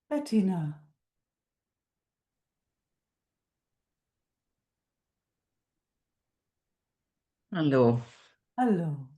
Bettina, Hallo. hallo.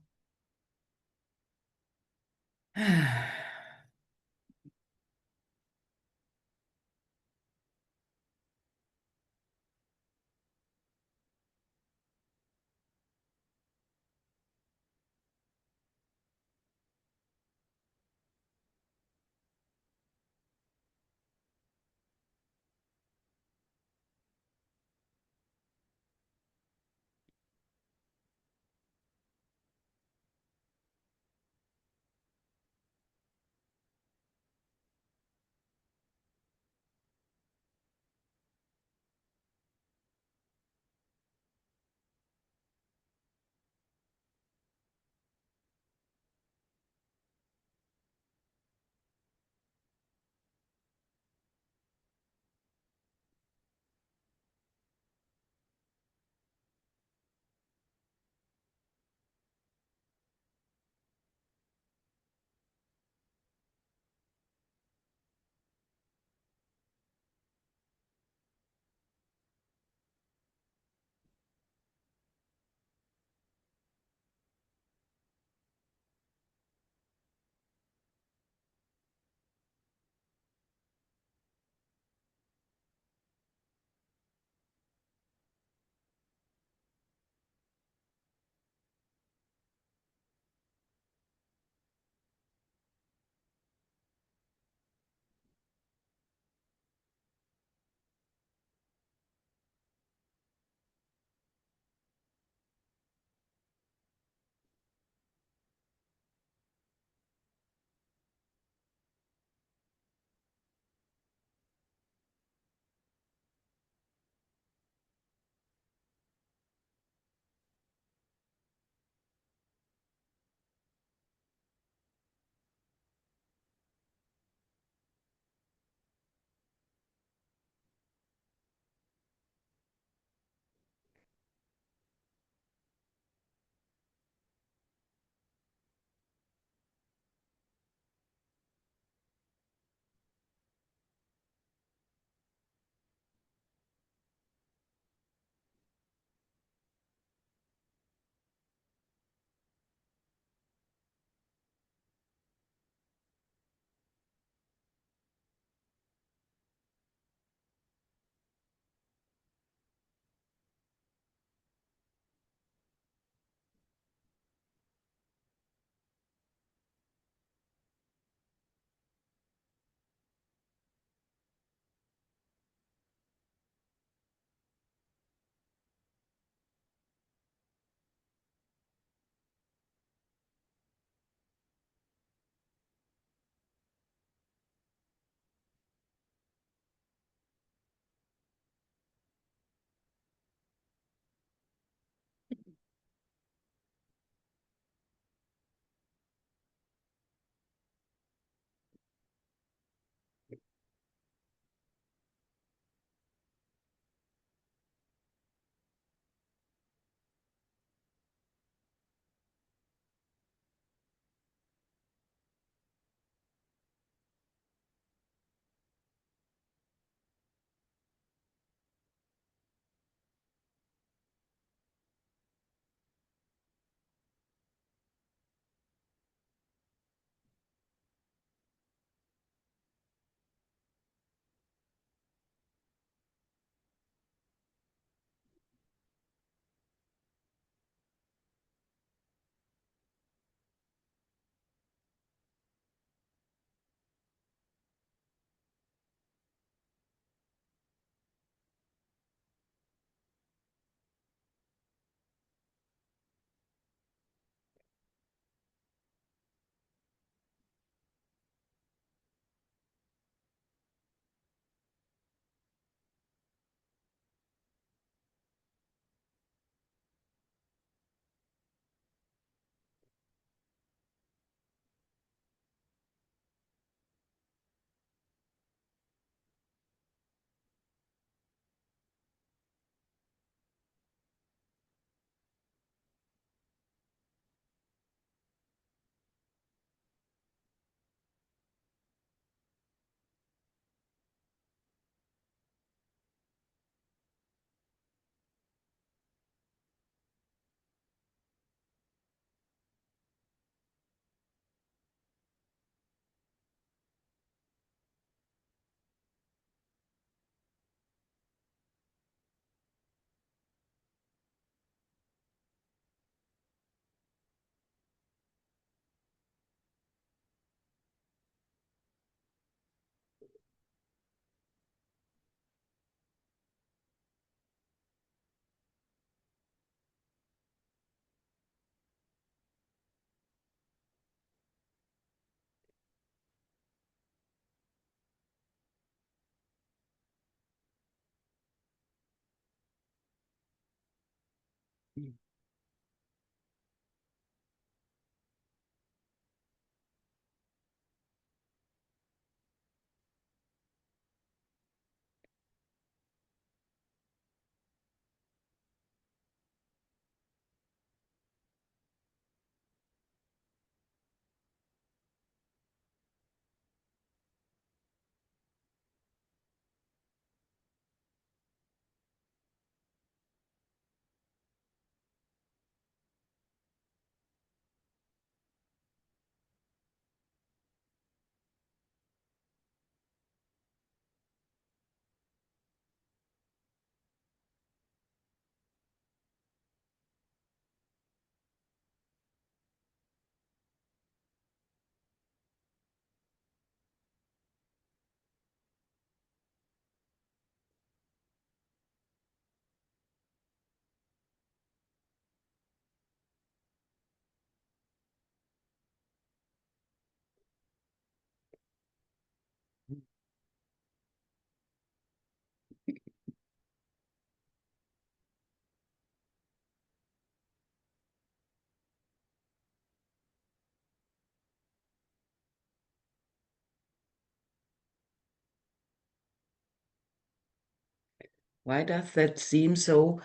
Why does that seem so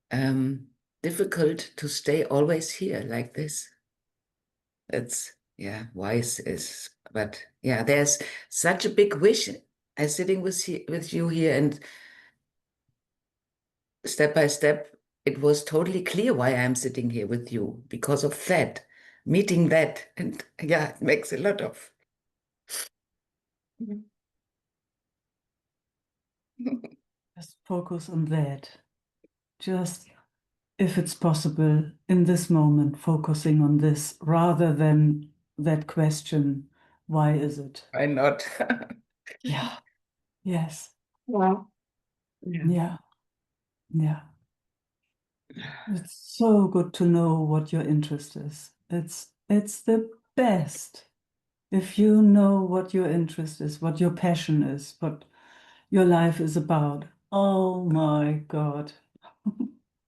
um, difficult to stay always here like this? It's, yeah, wise is, but yeah, there's such a big wish. I sitting with you here, and step by step, it was totally clear why I'm sitting here with you because of that, meeting that. And yeah, it makes a lot of. Just focus on that. Just, if it's possible, in this moment, focusing on this rather than that question, why is it? Why not? Yeah. Yes. Wow. Yeah. Yeah. Yeah. It's so good to know what your interest is. It's the best if you know what your interest is, what your passion is, what your life is about. Oh my God.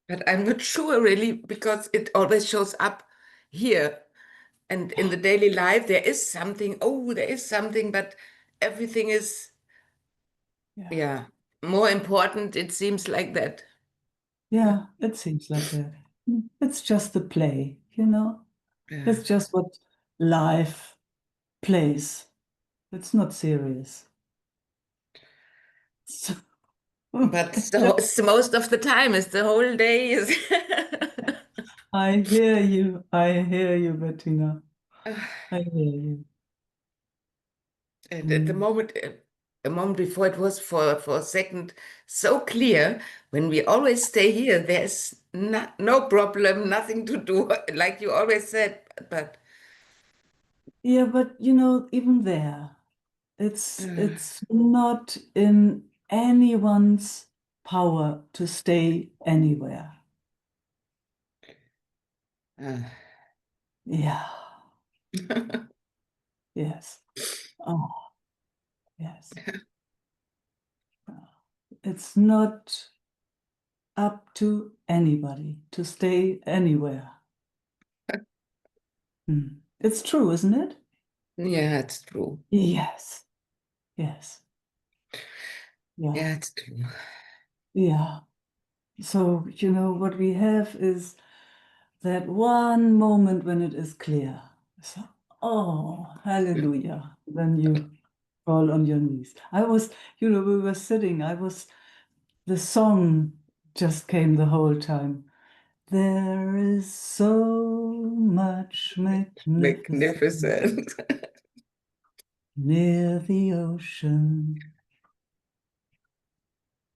But I'm not sure really because it always shows up here. And in the daily life, there is something, oh, there is something, but everything is, Yeah. yeah, more important. It seems like that. Yeah, it seems like that. It's just the play, you know? Yeah. It's just what life plays. It's not serious. So, But it so just, it's most of the time, it's the whole day is. I hear you. I hear you, Bettina. I hear you. And at the Mm. moment, a moment before, it was for a second so clear. When we always stay here, there's no problem, nothing to do, like you always said. But Yeah, but even there, it's uh, it's not in anyone's power to stay anywhere. uh, Yeah. Yes. Oh, yes. It's not up to anybody to stay anywhere. Hmm. It's true, isn't it? yeah, it's true. Yes. Yes. Yeah. Yeah, it's true. Yeah. So, what we have is that one moment when it is clear. So, oh, hallelujah. Then you fall on your knees. We were sitting, the song just came the whole time. There is so much magnificence Magnificent. near the ocean.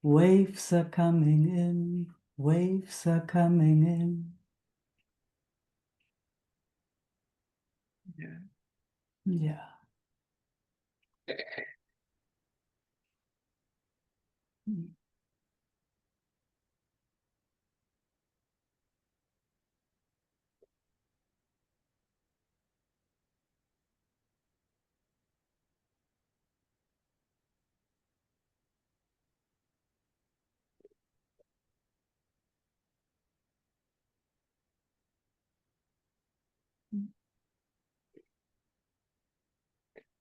Waves are coming in, waves are coming in. Yeah. Yeah.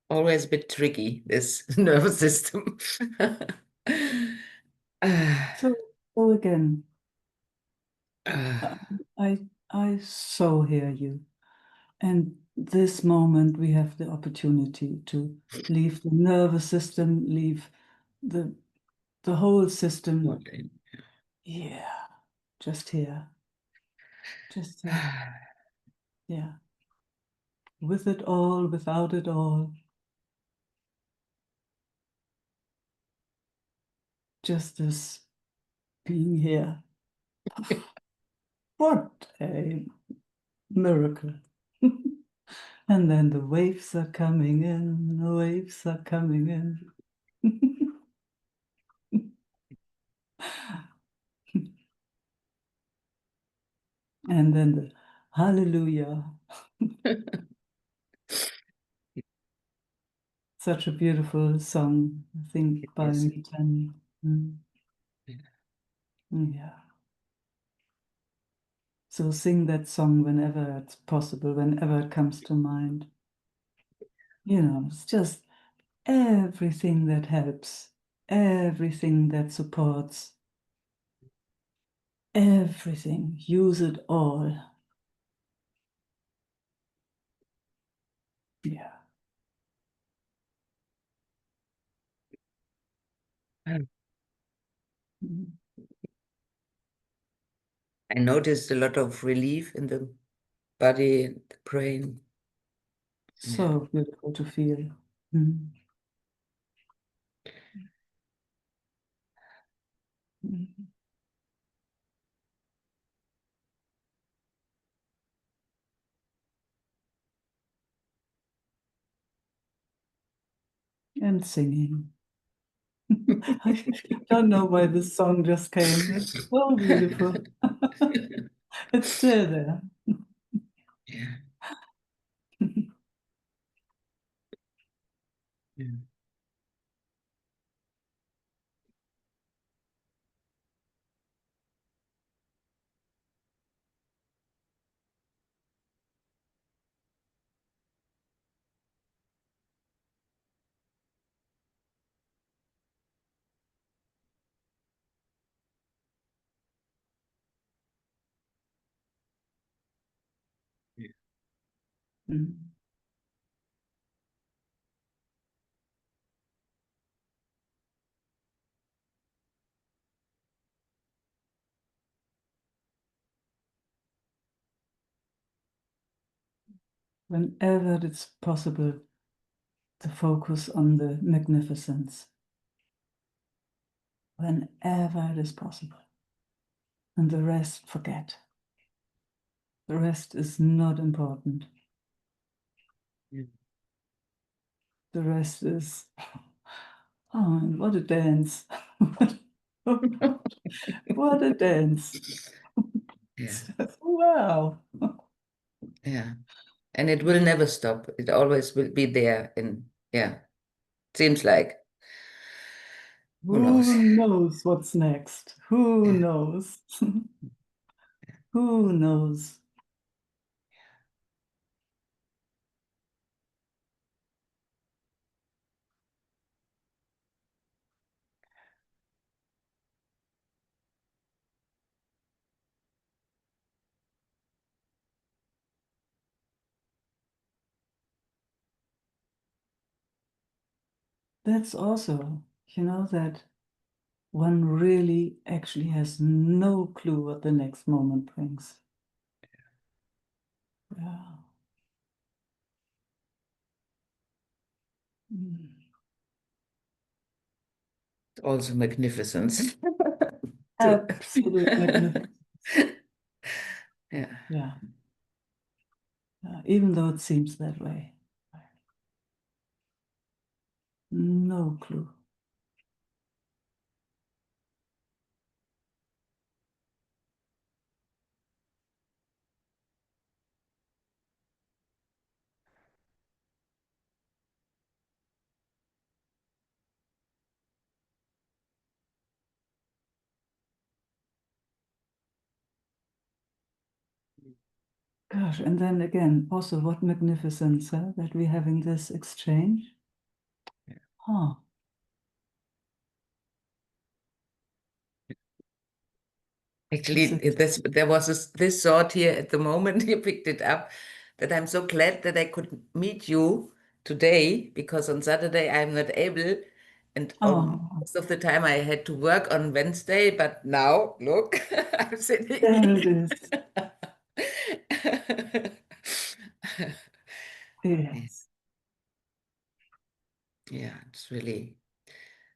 Always a bit tricky, this nervous system. Ah, So, so again, ah, I I so hear you. And this moment we have the opportunity to leave the nervous system, leave the the whole system. okay. Yeah, just here. Just here. Ah, Yeah. With it all, without it all. Just this being here. What a miracle. And then the waves are coming in, the waves are coming in. And then the hallelujah. Such a beautiful song, I think, it by is. Meike. Mm, yeah. So sing that song whenever it's possible, whenever it comes to mind. It's just everything that helps, everything that supports, everything. Use it all. Yeah. Mm. I noticed a lot of relief in the body, the brain. Yeah. So beautiful to feel. Mm. Mm. And singing. I don't know why this song just came. It's so beautiful. It's still there. Yeah. Yeah. Mm. Whenever it's possible to focus on the magnificence, whenever it is possible, and the rest forget. The rest is not important. Yeah. The rest is, oh, what a dance. What a dance. Yeah. Wow. Yeah. And it will never stop. It always will be there. And yeah, seems like. Who knows? Who knows what's next? Who Yeah. knows? Who knows? That's also, that one really actually has no clue what the next moment brings. Yeah. Mm. Also magnificence. To- Absolute magnificence. Yeah. Yeah. Even though it seems that way. No clue. gosh, and then again, also what magnificence, huh, that we're having this exchange. Huh. It's Actually, a, there was this thought here at the moment you picked it up, that I'm so glad that I could meet you today, because on Saturday I'm not able, and oh, most of the time I had to work on Wednesday, but now look, I'm sitting there it here. is. Yes. Yeah, it's really,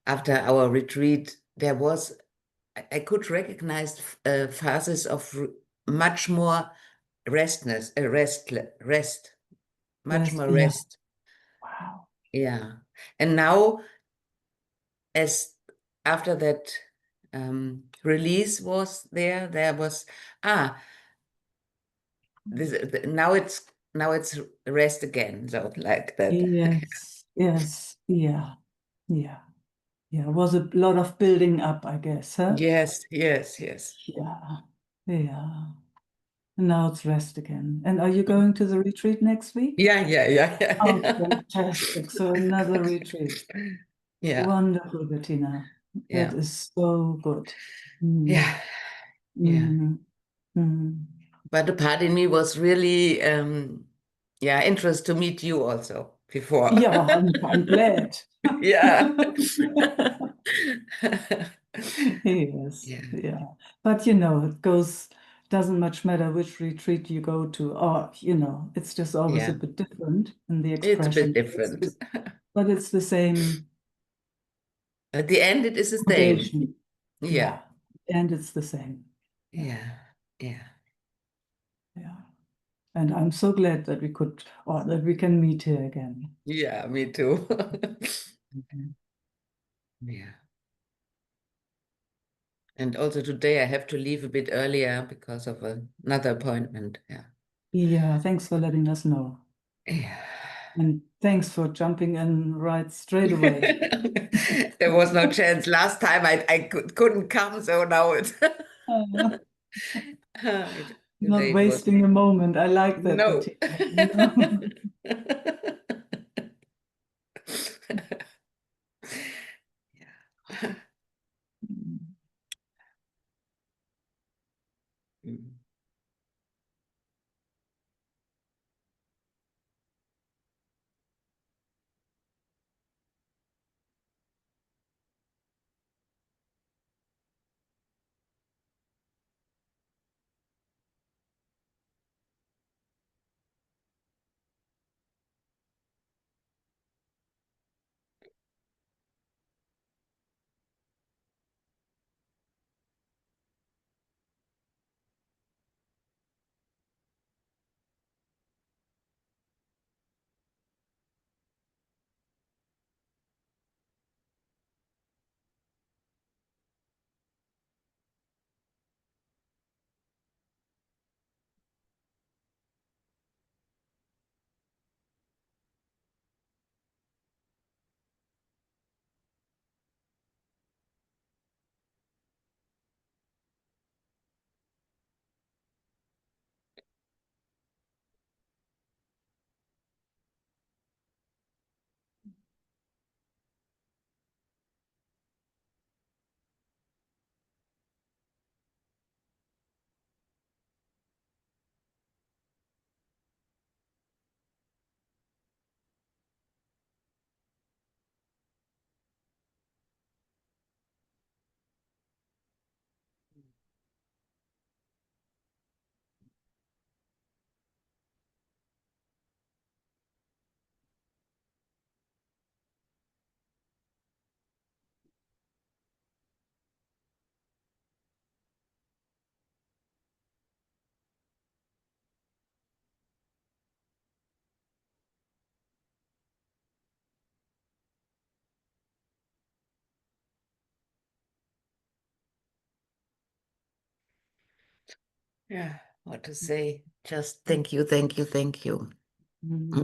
after our retreat, there was, I could recognize phases of much more rest, much Rest. more Yeah. rest. Wow. Yeah. And now, as after that release was there, there was, ah, now it's rest again. So like that. Yes. Yes. Yeah. Yeah. Yeah. It was a lot of building up, I guess, huh? Yes, yes, yes. Yeah. Yeah. And now it's rest again. And are you going to the retreat next week? Yeah, yeah, yeah, Oh, yeah. fantastic. So another retreat. Yeah, Wonderful, Bettina. That yeah, is so good. Mm, yeah, yeah. mm, mm. But the part in me was really, yeah, interest to meet you also before. Yeah, I'm glad. Yeah. Yes, Yeah, yeah. But it doesn't much matter which retreat you go to, or, it's just always a yeah. bit different in the It's a bit expression. different. But it's the same At the end, it is the same. foundation. Yeah, Yeah. And it's the same. Yeah, yeah, yeah, yeah. And I'm so glad that that we can meet here again. yeah, me too. Mhm. Yeah. And also today I have to leave a bit earlier because of another appointment. Yeah. Yeah, thanks for letting us know. Yeah. And thanks for jumping in right straight away. There was no chance. Last time I couldn't come, so now it's Uh, Not today it was wasting a moment. I like that, no. Bettina. Yeah. Mm. Yeah, what to say? Just thank you, thank you, thank you.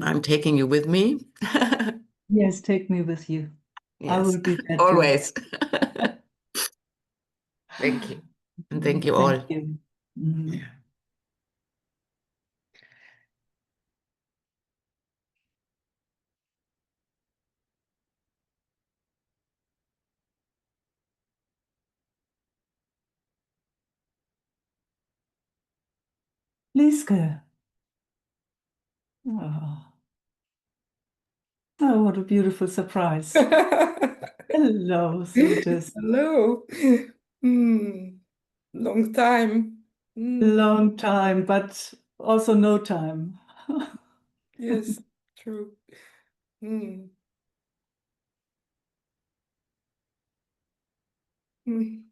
I'm Mm. taking you with me. Yes, take me with you. I Yes, will be there too. always. Thank you. And thank you Thank all. you. Mhm. Yeah. Lieske. Oh. Oh, what a beautiful surprise. Hello, sweetest. Hello. Hmm. Long time. Hmm. Long time, but also no time. Yes, true. Hmm. Hmm.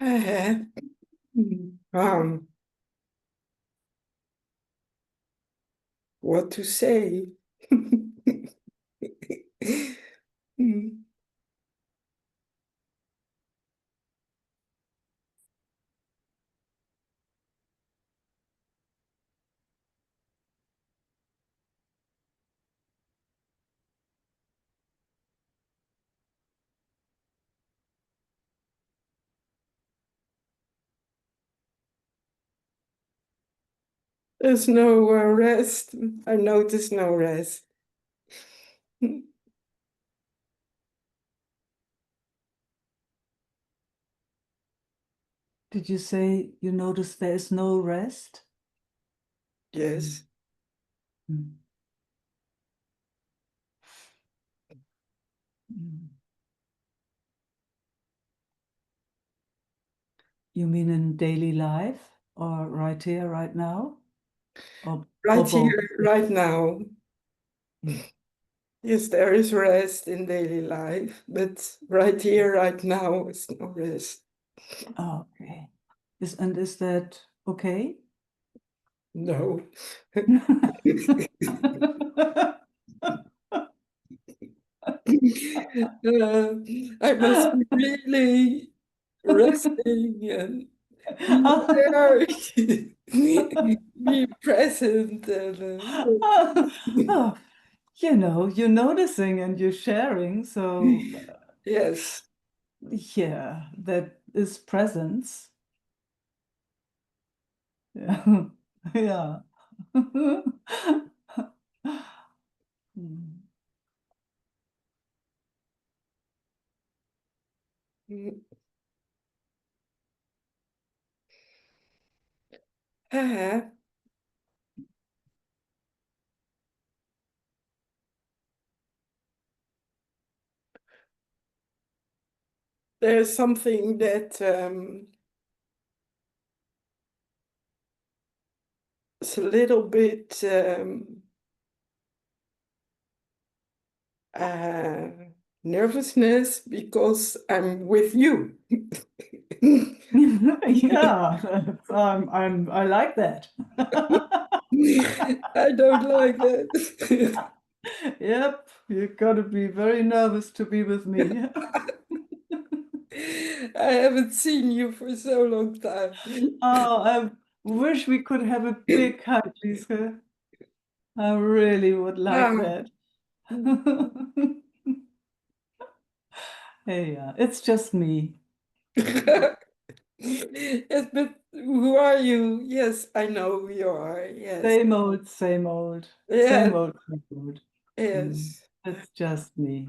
Uh, um, what to say? Hmm. There's no rest. I notice no rest. Did you say you notice there is no rest? Yes. Mm. Mm. You mean in daily life or right here, right now? Or Right both? here, right now. Mm. Yes, there is rest in daily life, but right here, right now is no rest. Okay. Is that okay? No. I must be really resting and be there, be present, and Oh, you're noticing and you're sharing, so yes. yeah, that is presence. Yeah. Yeah. Mm. Uh, there's something that is a little bit uh, nervousness because I'm with you. Yeah, I like that. I don't like that. Yep, you gotta be very nervous to be with me. I haven't seen you for so long time. Oh, I wish we could have a big hug, Lisa. I really would like Ah. that. Hey, it's just me. Yes, but who are you? Yes, I know who you are. Yes. Same old, same old, Yes. same old, same old. Yes. It's just me.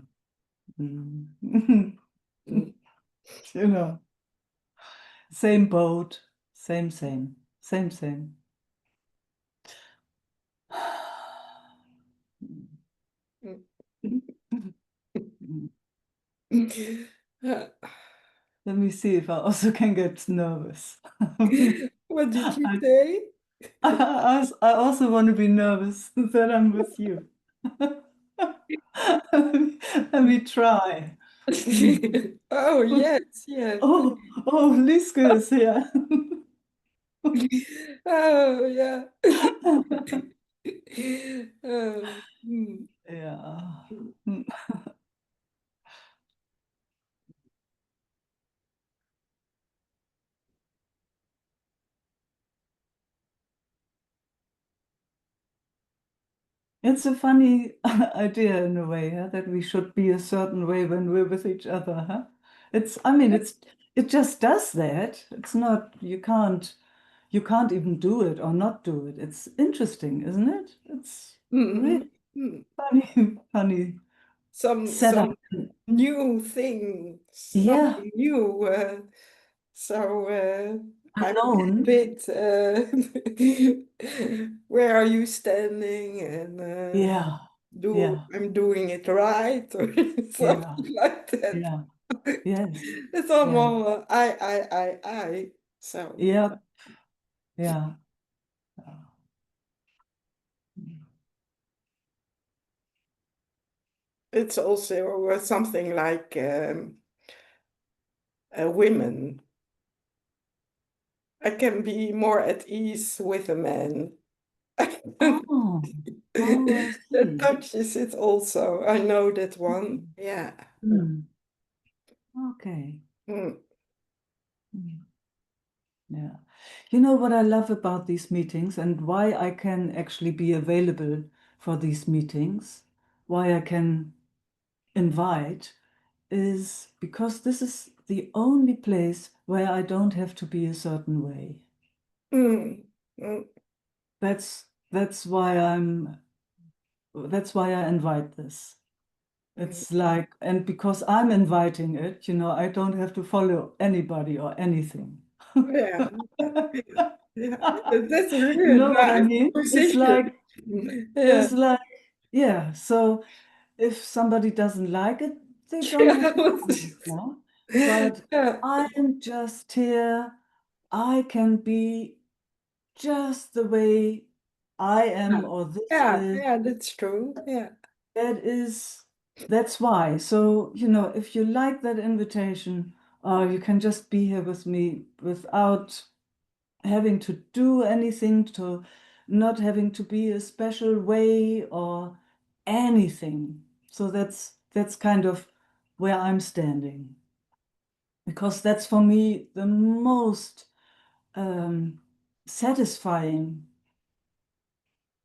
Mm. Mm. You know, same boat, same, same, same, same. Let me see if I also can get nervous. What did you I, say? I also want to be nervous that I'm with you. Let me try. Oh, yes, yes. Oh, Liske is here. Oh, yeah. Hmm. Yeah. It's a funny idea in a way, huh? That we should be a certain way when we're with each other, huh? I mean, it just does that. It's not, you can't even do it or not do it. It's interesting, isn't it? It's Mhm. really Hmm. funny Some setup. new thing, Yeah, something new. So I'm a unknown. bit, where are you standing? And Yeah, yeah, I'm doing it right or yeah, something like that. yeah, yes, It's yeah, allemaal I. So yeah, yeah. it's also something like women. I can be more at ease with a man. Oh, oh, I That see. touches it also. I know that one. Yeah. Hmm. Okay. Mm. Hmm. Yeah. You know what I love about these meetings and why I can actually be available for these meetings, why I can invite, is because this is the only place where I don't have to be a certain way. Mm. Mm. That's why that's why I invite this. Mm. It's like, and because I'm inviting it, I don't have to follow anybody or anything. Yeah. Yeah. Yeah. That's You really a know what I nice mean? position. Yeah. It's like, yeah. So if somebody doesn't like it, they don't Yeah. have to come, yeah? But Yeah. I am just here. I can be just the way I am, or this Yeah. is, Yeah. That's true. Yeah. that is, that's why. So, if you like that invitation, you can just be here with me without having to do anything, to not having to be a special way or anything. So that's kind of where I'm standing, because that's for me the most um, satisfying,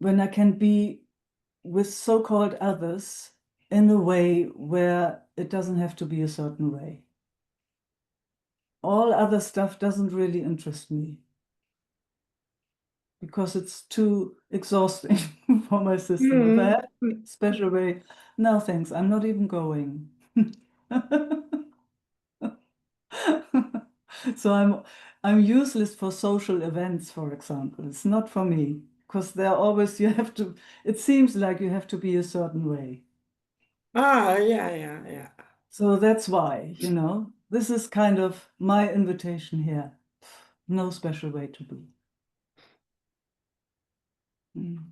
when I can be with so-called others in a way where it doesn't have to be a certain way. All other stuff doesn't really interest me, because it's too exhausting for my system. If I Mm. have a special way, no thanks, I'm not even going. So I'm useless for social events, for example. It's not for me, because they're always, it seems like you have to be a certain way. Ah, yeah, yeah, yeah. So that's why, this is kind of my invitation here. No special way to be.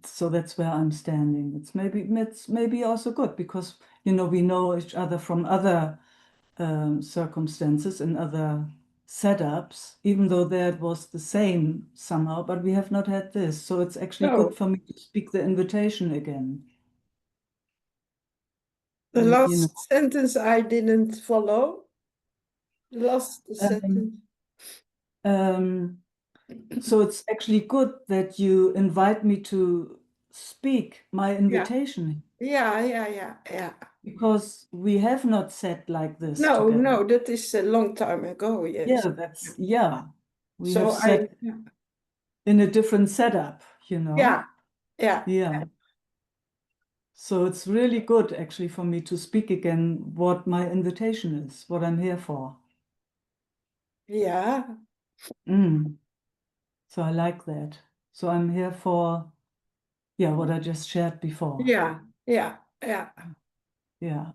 So that's where I'm standing. It's maybe also good because we know each other from other circumstances and other setups, even though there it was the same somehow, but we have not had this. So it's actually No, good for me to speak the invitation again. the And last sentence I didn't follow. The last sentence. um, so it's actually good that you invite me to speak my invitation Yeah. because we have not sat like this No, together. that is a long time ago, yes. Yeah. We have So sat in a different setup, yeah. Yeah. So it's really good actually for me to speak again what my invitation is, what I'm here for. Yeah. So I like that. So I'm here for, what I just shared before. Yeah. Yeah.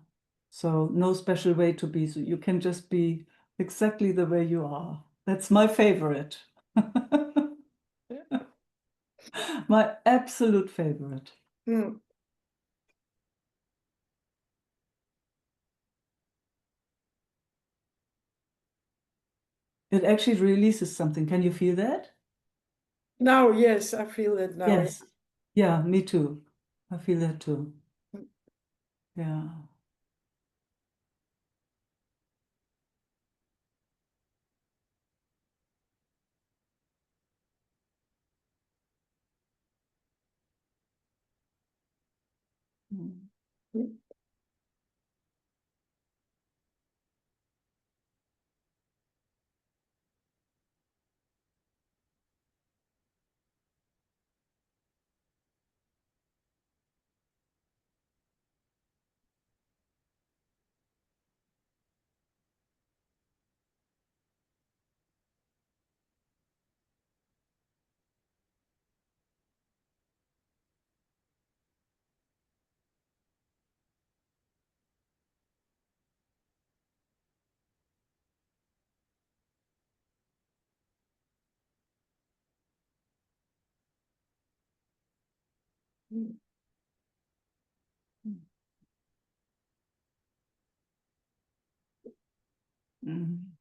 So no special way to be. So you can just be exactly the way you are. That's my favorite. My absolute favorite. Mm. It actually releases something. Can you feel that? Now, yes, I feel it now. Yes. Yeah, me too. I feel that too. Yeah. Mm. Mm. Mm. Mm.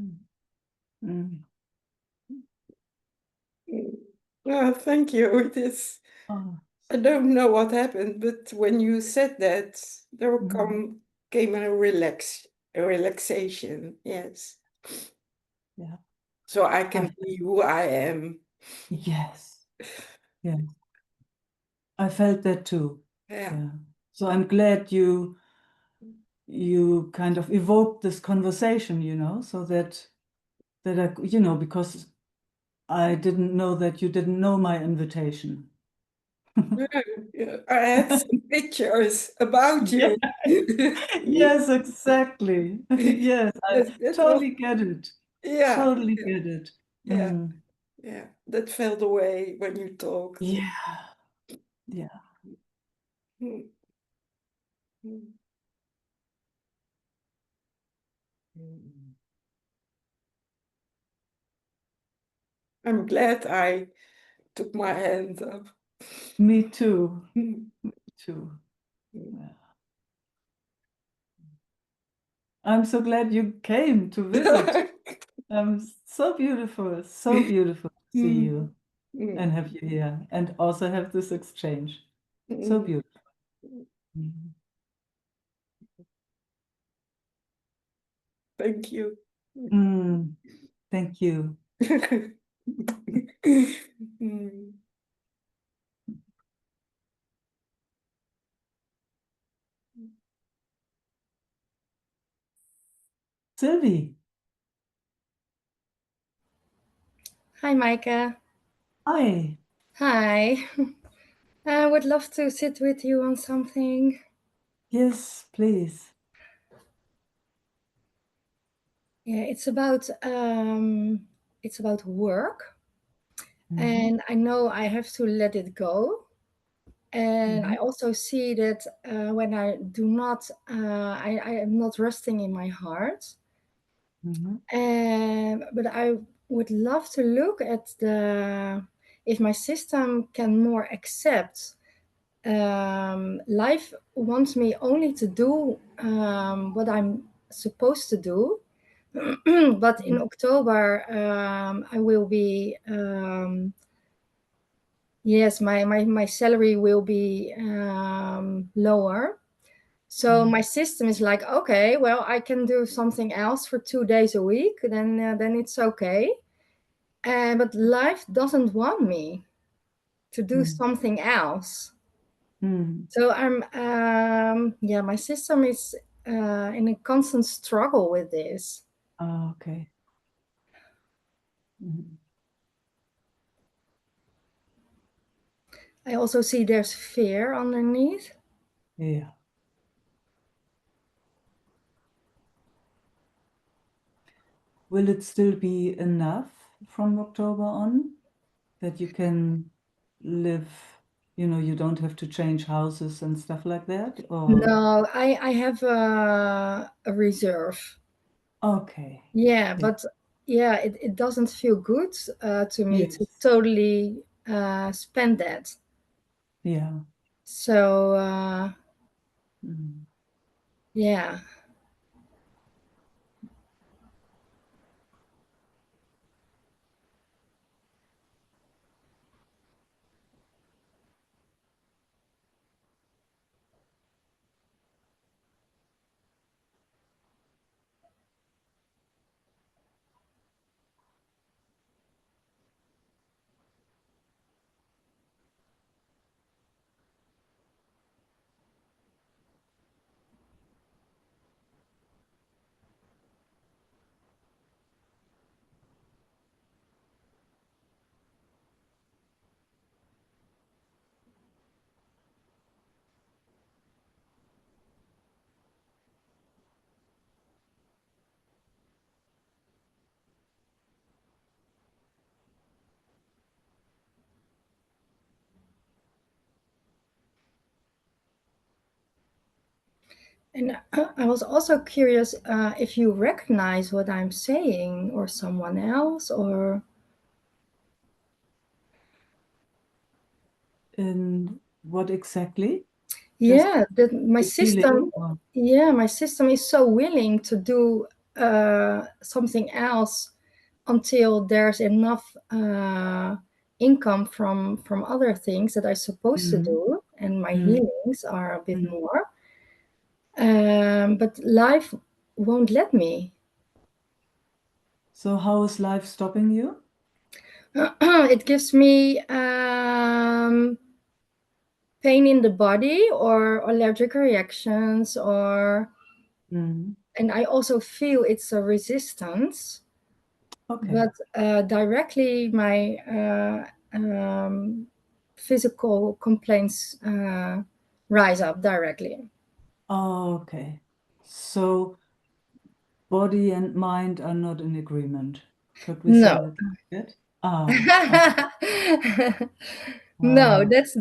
Mm. Mm. Thank you. It is. Oh. I don't know what happened, but when you said that, there Mm. came a relaxation. Yes. Yeah. So I can I- be who I am. yes. Yeah. I felt that too. Yeah. Yeah. So I'm glad you kind of evoked this conversation, so that I, because I didn't know that you didn't know my invitation. Yeah, I had some pictures about Yeah. you. Yes, exactly. Yes, I Yes, that was, totally get it. yeah, Totally get it. yeah, Mm. yeah. That fell away when you talked. Yeah. Yeah. Mm, mm, mm. I'm glad I took my hand up. Me too. Mm, Me too. mm. Yeah. I'm so glad you came to visit. So beautiful to see Mm, you mm, and have you here and also have this exchange. So mm. beautiful. Mhm. Thank you. Thank you. Mm. Sylvie. Hi, Meike. Hi. Hi. I would love to sit with you on something. Yes, please. Yeah, it's about work, Mhm. and I know I have to let it go. And I Mhm. also see that when I do not, I am not resting in my heart. Mhm. But I would love to look at if my system can more accept. Life wants me only to do what I'm supposed to do. But in October, I will be, yes, my salary will be lower. So my system is like, okay, well, I can do something else for 2 days a week, then it's okay. But life doesn't want me to do something else. Mm. So yeah, my system is in a constant struggle with this. Okay. Mhm. I also see there's fear underneath. Yeah. Will it still be enough from October on that you can live, you don't have to change houses and stuff like that? Or No, I have a reserve. okay. Yeah, Yeah. but yeah, it doesn't feel good to me to Yes. totally spend that. Yeah. So Mm. yeah. And I was also curious if you recognize what I'm saying or someone else or And what exactly? Just yeah, that my the system feeling? Or- yeah, my system is so willing to do something else until there's enough income from other things that I'm supposed to Mhm. do and my Mm. healings are a bit Mm. more. But life won't let me. So how is life stopping you? It gives me pain in the body or allergic reactions or Mm. and I also feel it's a resistance, Okay. but directly my physical complaints rise up directly. Okay. So body and mind are not in agreement. Could we say No. that like that? Oh, No, oh, that's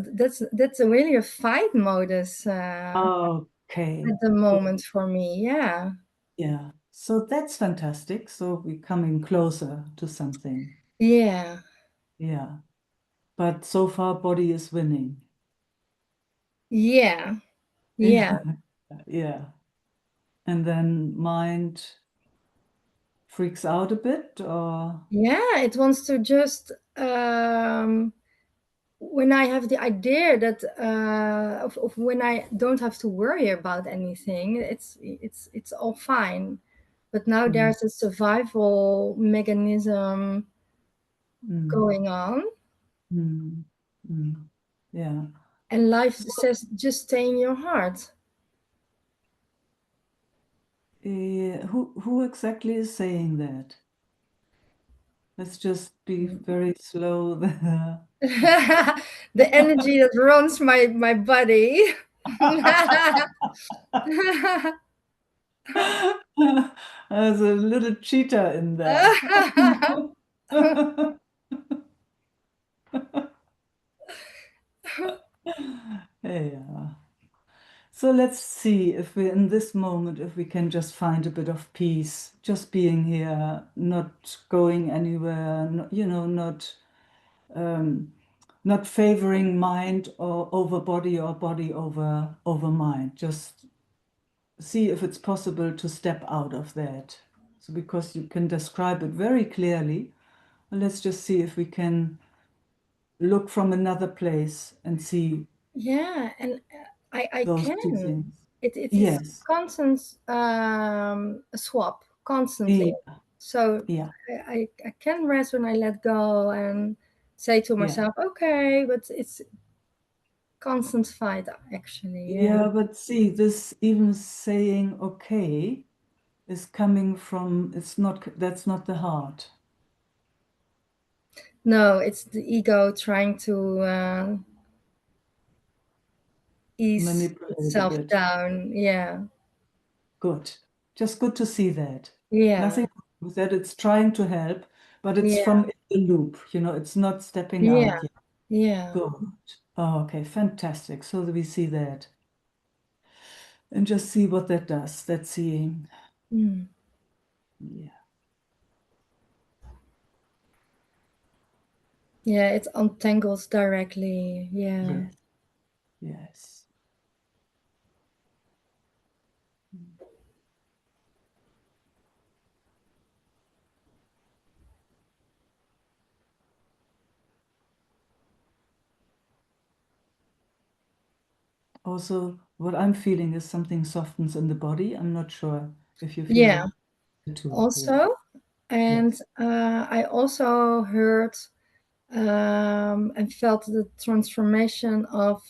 really a fight modus okay. at the Good. moment for me. Yeah. Yeah. So that's fantastic. So we're coming closer to something. Yeah. Yeah. But so far, body is winning. Yeah. Yeah. Yeah. And then mind freaks out a bit, or Yeah. It wants to just when I have the idea that of when I don't have to worry about anything, it's all fine. But now mm, there's a survival mechanism mm, going on, mm, mm. Yeah. and life So, says just stay in your heart. Who exactly is saying that? Let's just be very slow there. The energy that runs my body. There's a little cheetah in there. Yeah. So let's see if we, in this moment, if we can just find a bit of peace, just being here, not going anywhere, not favoring mind or over body or body over mind. Just see if it's possible to step out of that. So because you can describe it very clearly, let's just see if we can look from another place and see Yeah, and I those two can. things. It is Yes. constant swap constantly. Yeah. So Yeah. I can rest when I let go and say to Yeah. myself, okay, but it's constant fight actually. Yeah. Yeah, but see, this even saying okay is coming from, that's not the heart. No, it's the ego trying to ease Manipulate a itself bit. down. Yeah. Good. Just good to see that. Yeah. Nothing wrong with that. It's trying to help, but it's Yeah. from the loop, it's not stepping Yeah. out yet. Yeah. Good. Oh, okay, fantastic. So that we see that and just see what that does, that seeing. Mm. Yeah. Yeah, it untangles directly. Yeah. Yes. Yes. Also, what I'm feeling is something softens in the body. I'm not sure if you feel Yeah. that too. Yeah. Also, and Yes. I also heard and felt the transformation of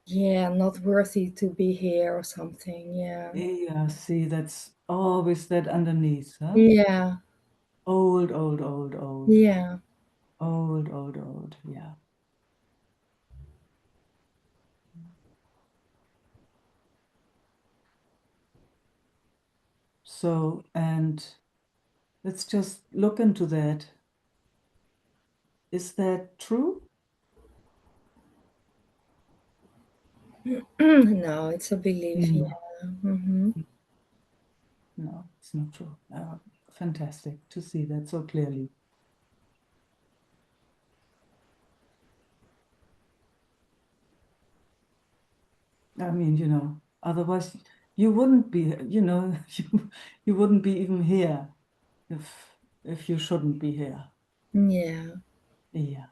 yeah, not worthy to be here or something. Yeah. Yeah, see, that's always that underneath, huh? Yeah. Old, old, old, old. Yeah. Old, old, old. Yeah. So, and let's just look into that. Is that true? No, it's a belief. Yeah. No, Hmm. no, it's not true. Fantastic to see that so clearly. I mean, otherwise you wouldn't be, you wouldn't be even here if you shouldn't be here. Yeah. Yeah.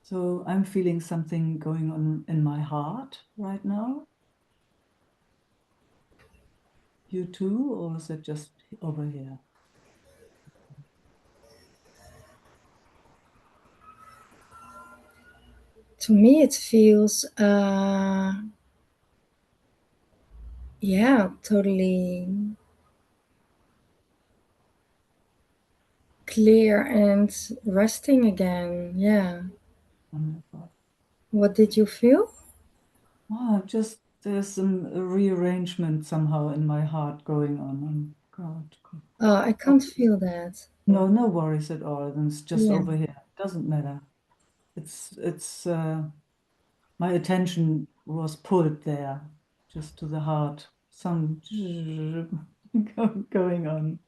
So I'm feeling something going on in my heart right now. You too, or is it just over here? To me, it feels yeah, totally clear and resting again. Yeah. Wonderful. What did you feel? Just there's some rearrangement somehow in my heart going on. God. Oh, I can't feel that. No, no worries at all. Then it's just Yeah. over here. Doesn't matter. It's my attention was pulled there, just to the heart. Some going on.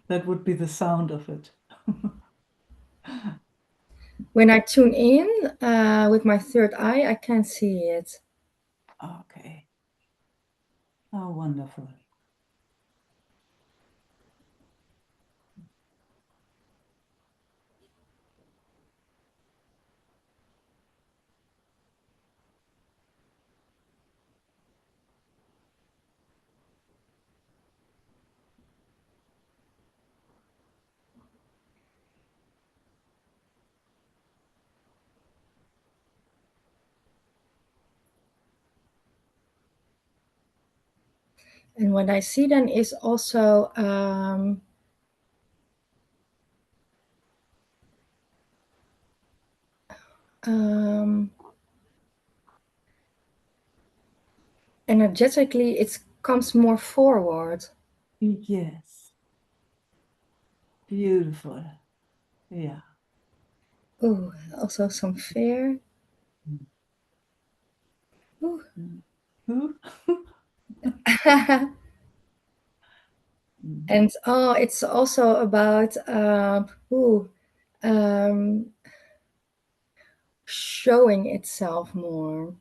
That would be the sound of it. When I tune in with my third eye, I can see it. Okay. Oh, wonderful. And what I see then is also energetically it comes more forward. Yes. Beautiful. Yeah. Ooh, also some fear. Ooh. Who? And it's also about showing itself more.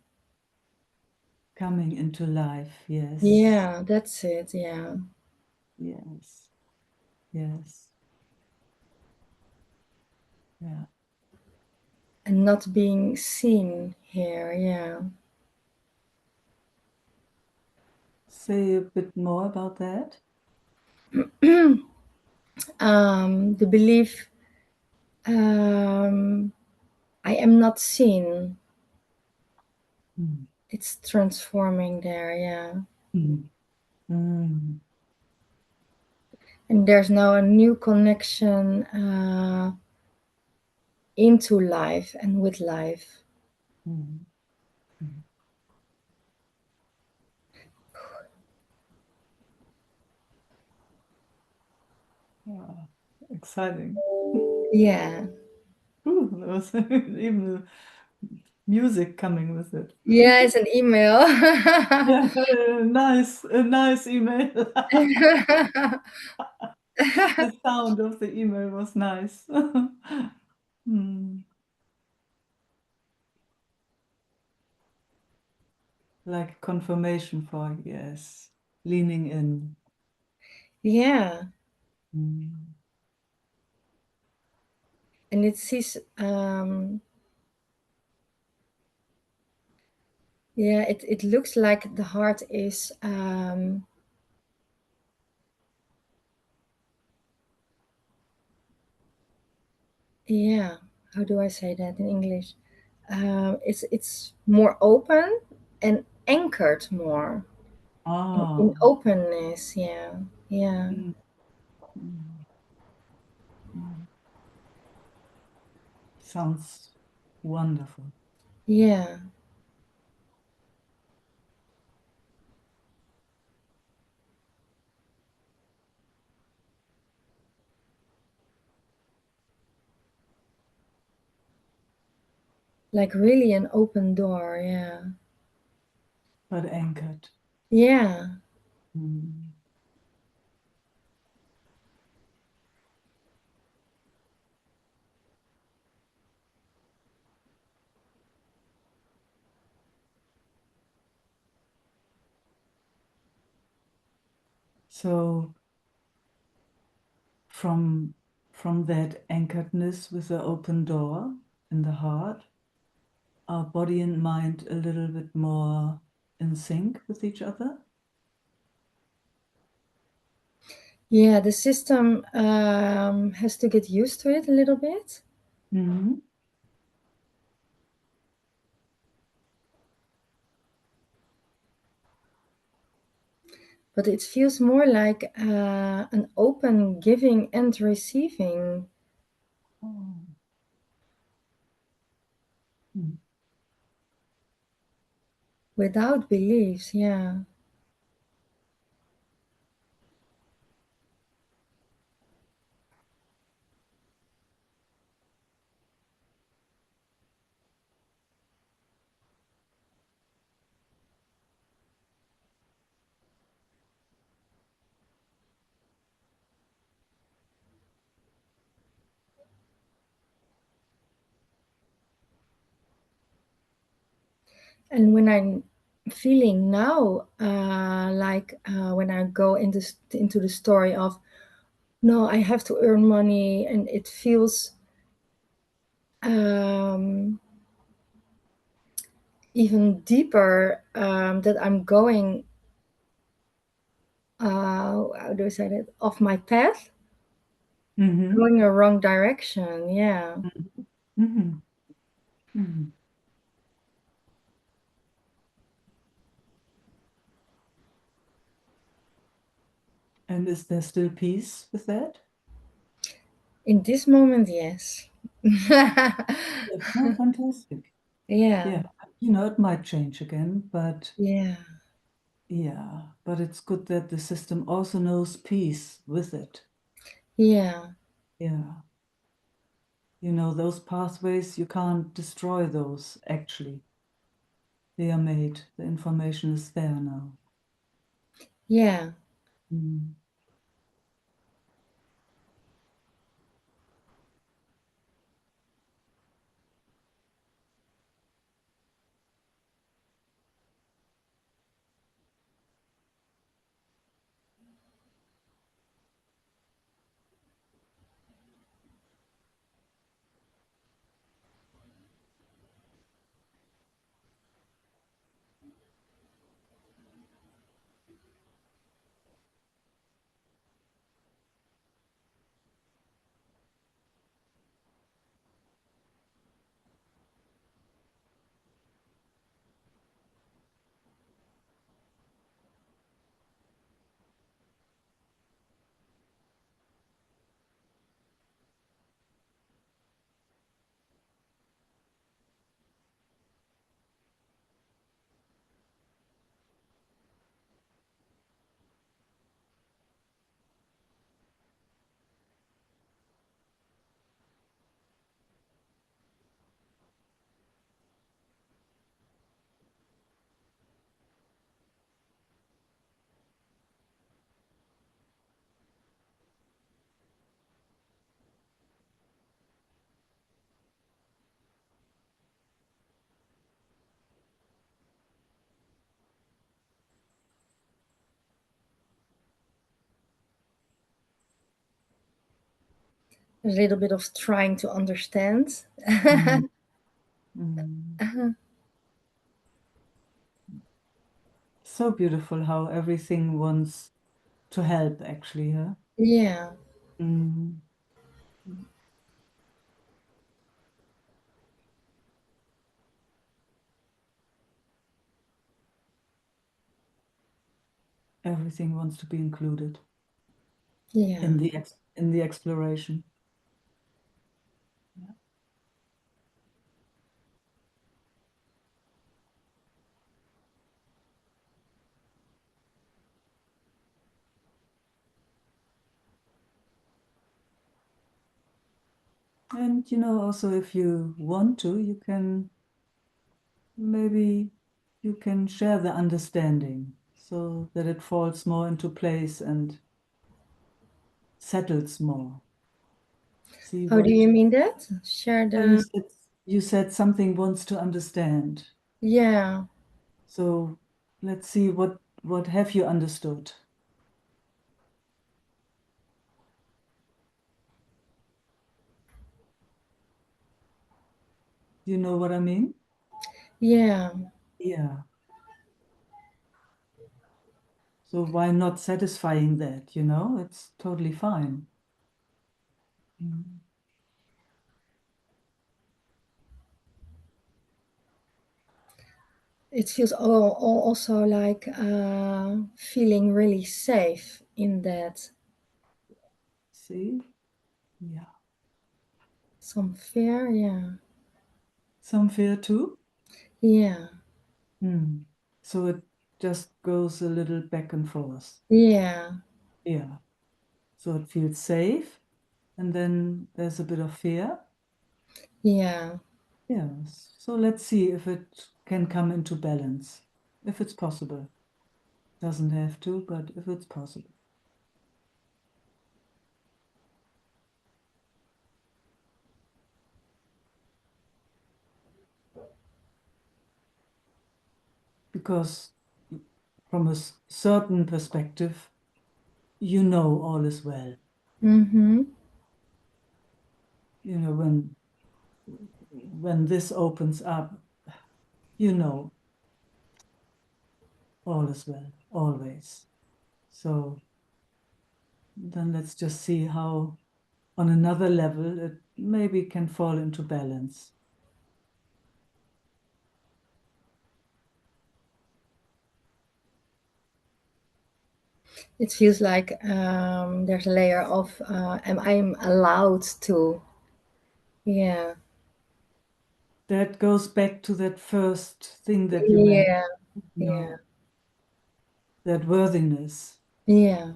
Coming into life. Yes. Yeah, that's it. Yeah. Yes. Yes. Yeah. And not being seen here. Yeah. Say a bit more about that. The belief I am not seen. Mm. It's transforming there. Yeah. Mm. Mm. And there's now a new connection into life and with life. Mm. Mm. Yeah. Exciting. Yeah. Ooh, there was even music coming with it. Yeah, it's an email. Yeah, a nice email. The sound of the email was nice. Hmm. Like confirmation for yes, leaning in. Yeah. Hmm. And it sees yeah, it looks like the heart is yeah, how do I say that in English? It's more open and anchored more in Ah. openness. Yeah. Yeah. Mm. Mm. Mm. Sounds wonderful. Yeah. Like really an open door. Yeah. But anchored. Yeah. Hmm. So from that anchoredness with the open door in the heart, are body and mind a little bit more in sync with each other? Yeah, the system has to get used to it a little bit. Mm-hmm. But it feels more like an open giving and receiving Oh. Mm. without beliefs. Yeah. And when I'm feeling now, like when I go into the story of, no, I have to earn money, and it feels even deeper that I'm going, how do I say that, off my path, Mm-hmm. going a wrong direction. Yeah. Mm-hmm. Mm-hmm. And is there still peace with that? In this moment, yes. Oh, fantastic. Yeah, Yeah, it might change again, but yeah, yeah, but it's good that the system also knows peace with it. yeah, Yeah. Those pathways, you can't destroy those actually. They are made. The information is there now. yeah. Mm. A little bit of trying to understand. Mm. Mm. So beautiful how everything wants to help, actually, huh? Yeah, Mm. Everything wants to be included yeah. in the exploration. Yeah. And also if you want to, maybe you can share the understanding so that it falls more into place and settles more. See How do what you mean that? Share well, you the. said you said something wants to understand. Yeah, So let's see what have you understood? You know what I mean? yeah. Yeah. So why not satisfying that, It's totally fine. Mm. It feels also like feeling really safe in that. See? Yeah. Some fear, yeah, Some fear too? yeah, Mm. So it just goes a little back and forth. yeah, Yeah. So it feels safe, and then there's a bit of fear. yeah. Yeah. So let's see if it can come into balance, if it's possible. Doesn't have to, but if it's possible. Because from a certain perspective, all is well. Mm-hmm. When this opens up, you know all is well, always. So then let's just see how, on another level, it maybe can fall into balance. It feels like there's a layer of am I allowed to? Yeah, That goes back to that first thing that you mentioned, yeah, you yeah, know, that worthiness. yeah.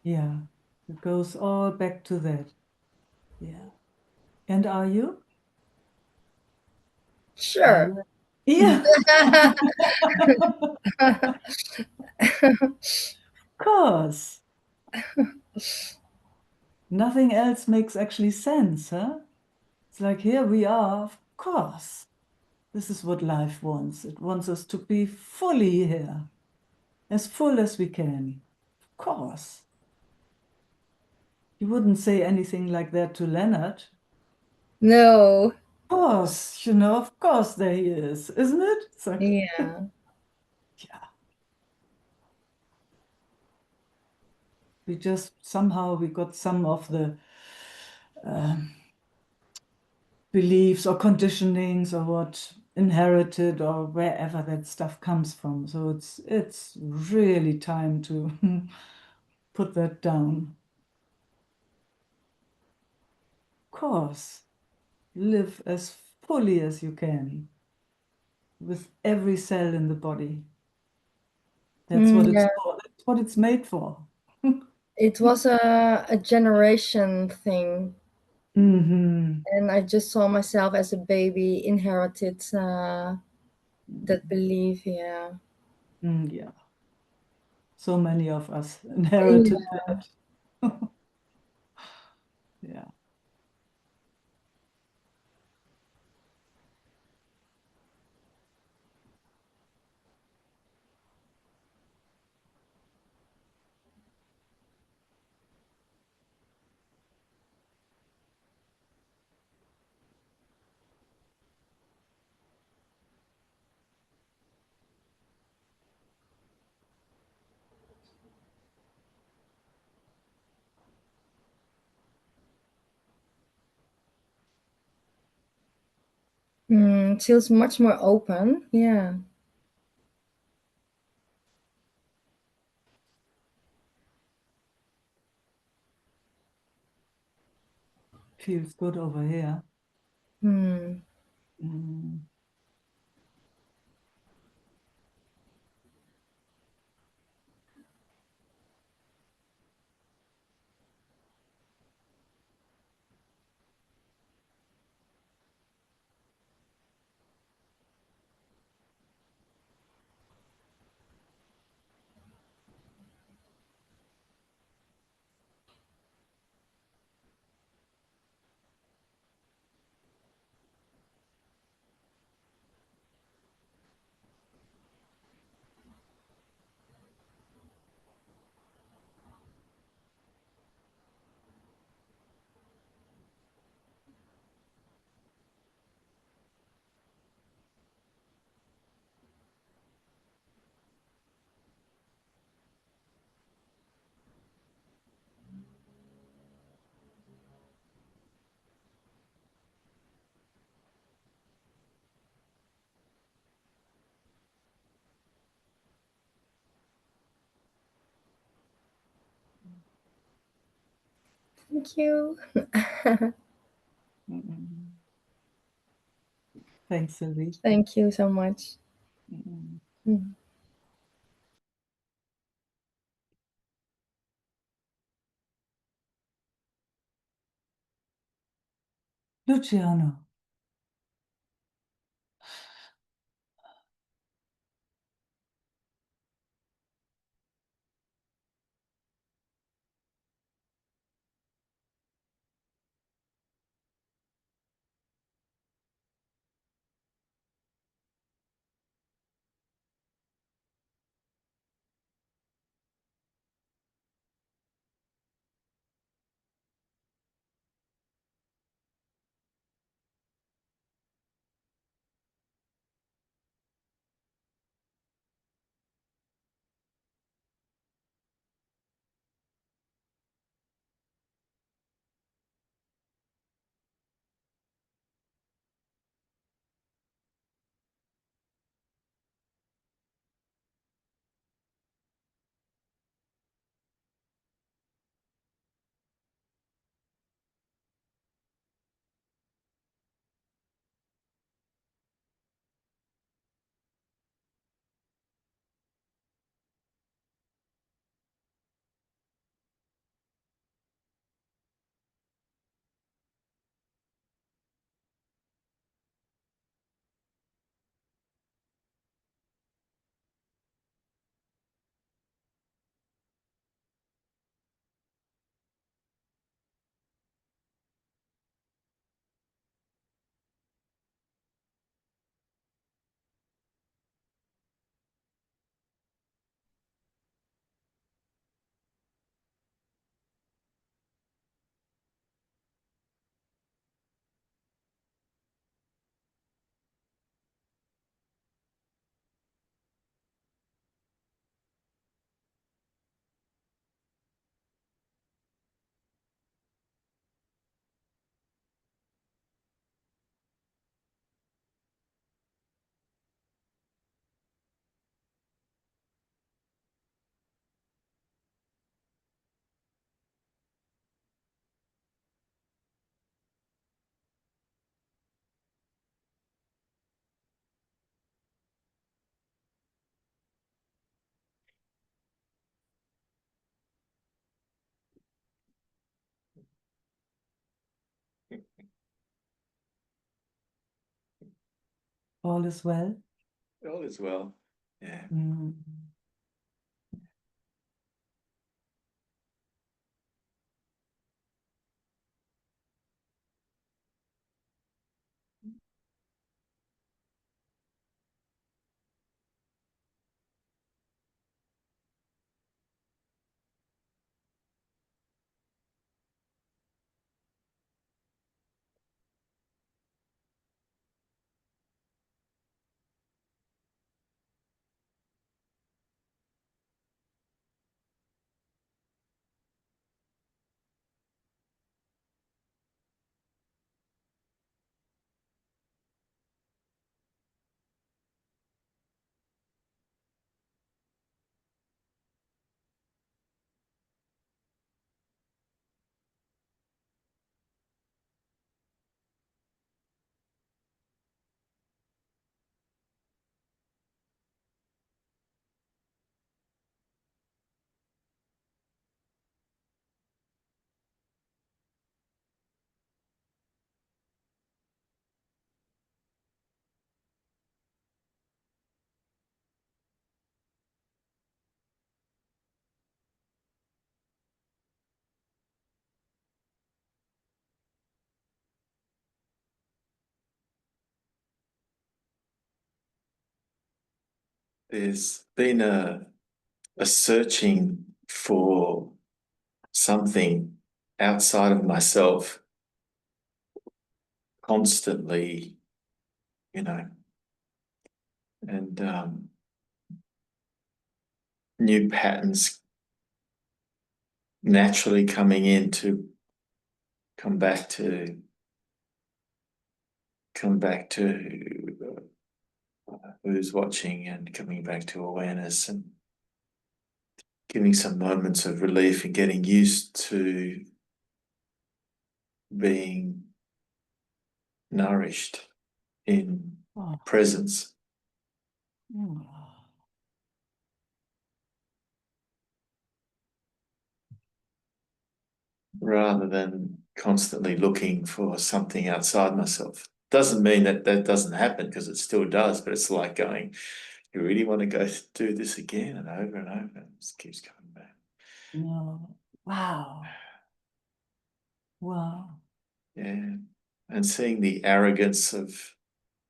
Yeah, it goes all back to that. Yeah. And are you? Are Sure. you? Yeah. Of course. Nothing else makes actually sense, huh? It's like, here we are, of course. This is what life wants. It wants us to be fully here, as full as we can. Of course. You wouldn't say anything like that to Leonard. No. Of course, of course there he is, isn't it? It's like, Yeah. yeah, we just somehow we got some of the um, beliefs or conditionings or what inherited or wherever that stuff comes from. So it's really time to put that down. Of course, live as fully as you can with every cell in the body. That's what it's Yeah. for. That's what it's made for. It was a generation thing. Mm-hmm. And I just saw myself as a baby, inherited that belief. Yeah. Yeah. So many of us Yeah. inherited that. Yeah. It feels much more open. Yeah. Feels good over here. Hmm. Mm. Thank you. Mm. Thanks, Sylvie. Thank you so much. Mm. Mm. Luciano. All is well? All is well. Yeah. Mm. There's been a searching for something outside of myself constantly, you know, and new patterns naturally coming in to come back to who's watching and coming back to awareness and giving some moments of relief and getting used to being nourished in Oh. presence. Mm. Rather than constantly looking for something outside myself. Doesn't mean that that doesn't happen, because it still does, but it's like going, you really want to go do this again and over, and it just keeps coming back. No. Wow. Wow. Yeah. And seeing the arrogance of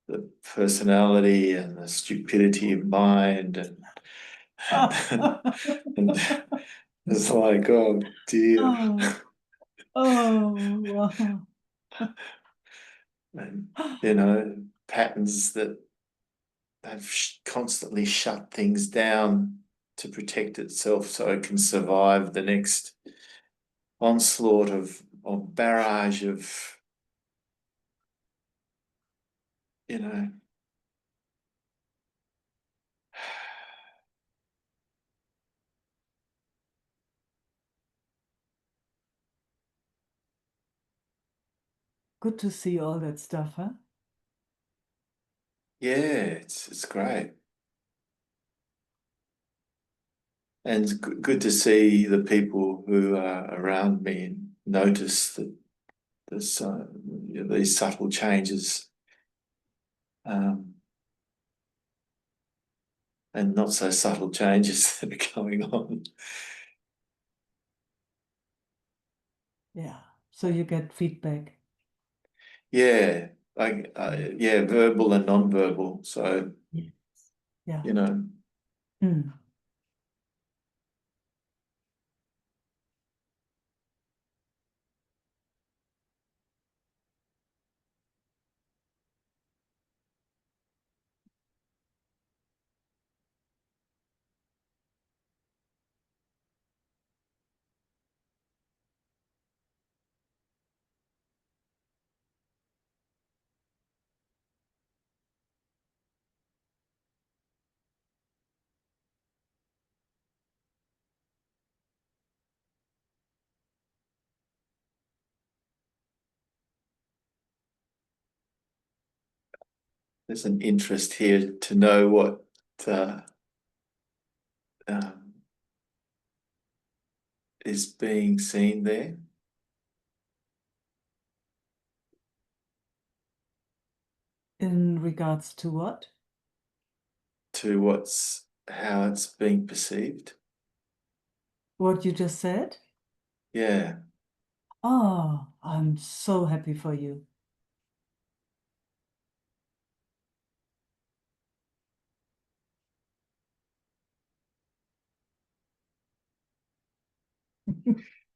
the personality and the stupidity of mind and it's like, oh dear. Oh. Oh, wow. And, you know, patterns that have constantly shut things down to protect itself so it can survive the next onslaught of or barrage of, you know, Good to see all that stuff, huh? yeah, it's great. And it's good to see the people who are around me and notice that there's you know, these subtle changes and not so subtle changes that are going on. Yeah. So you get feedback. Yeah, like yeah, verbal and non-verbal. So, Yes. Yeah. you know, Mm. there's an interest here to know what uh, um, is being seen there. In regards to what? To how it's being perceived. What you just said? Yeah. Oh, I'm so happy for you.